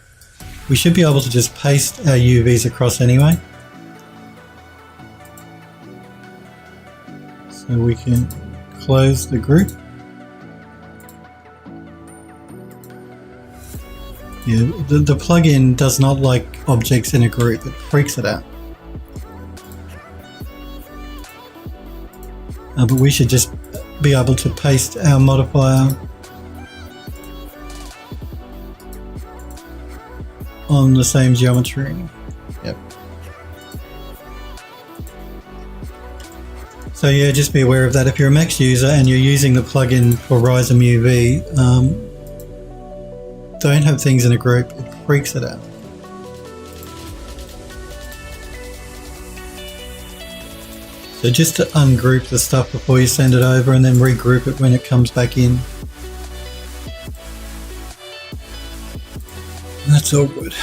we should be able to just paste our UVs across anyway. So we can close the group. Yeah, the plugin does not like objects in a group. It freaks it out. But we should just be able to paste our modifier on the same geometry. Yep. So yeah, just be aware of that. If you're a Max user and you're using the plugin for Rhizome UV, don't have things in a group. It freaks it out. So just to ungroup the stuff before you send it over and then regroup it when it comes back in. That's all good.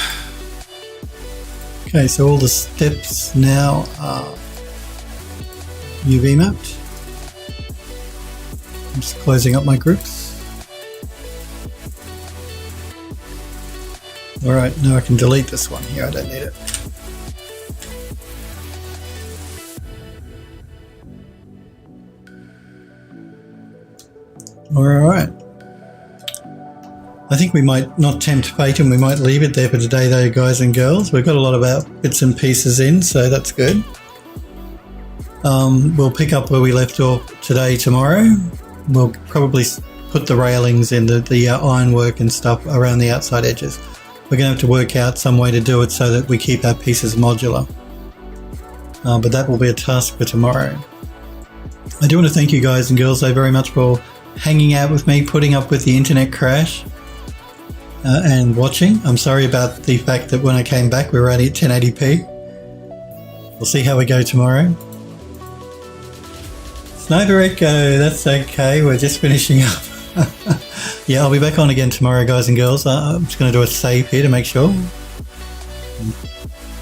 Okay, so all the steps now are UV mapped. I'm just closing up my groups. Alright, now I can delete this one here, I don't need it. Alright. I think we might not tempt fate and we might leave it there for today though, guys and girls. We've got a lot of our bits and pieces in, so that's good. We'll pick up where we left off today, tomorrow. We'll probably put the railings in the ironwork and stuff around the outside edges. We're going to have to work out some way to do it so that we keep our pieces modular. But that will be a task for tomorrow. I do want to thank you guys and girls so very much for hanging out with me, putting up with the internet crash and watching. I'm sorry about the fact that when I came back we were only at 1080p. We'll see how we go tomorrow. Sniper Echo, that's okay, we're just finishing up. Yeah, I'll be back on again tomorrow, guys and girls. I'm just going to do a save here to make sure.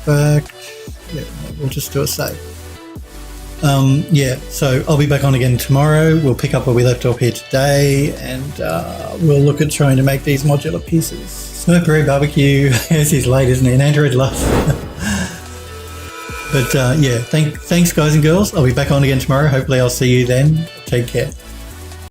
Back. Yeah, we'll just do a save. Yeah, so I'll be back on again tomorrow. We'll pick up where we left off here today, and we'll look at trying to make these modular pieces. Smokery Barbecue, yes, he's late, isn't he? An Android love. But yeah, thanks guys and girls. I'll be back on again tomorrow. Hopefully I'll see you then. Take care.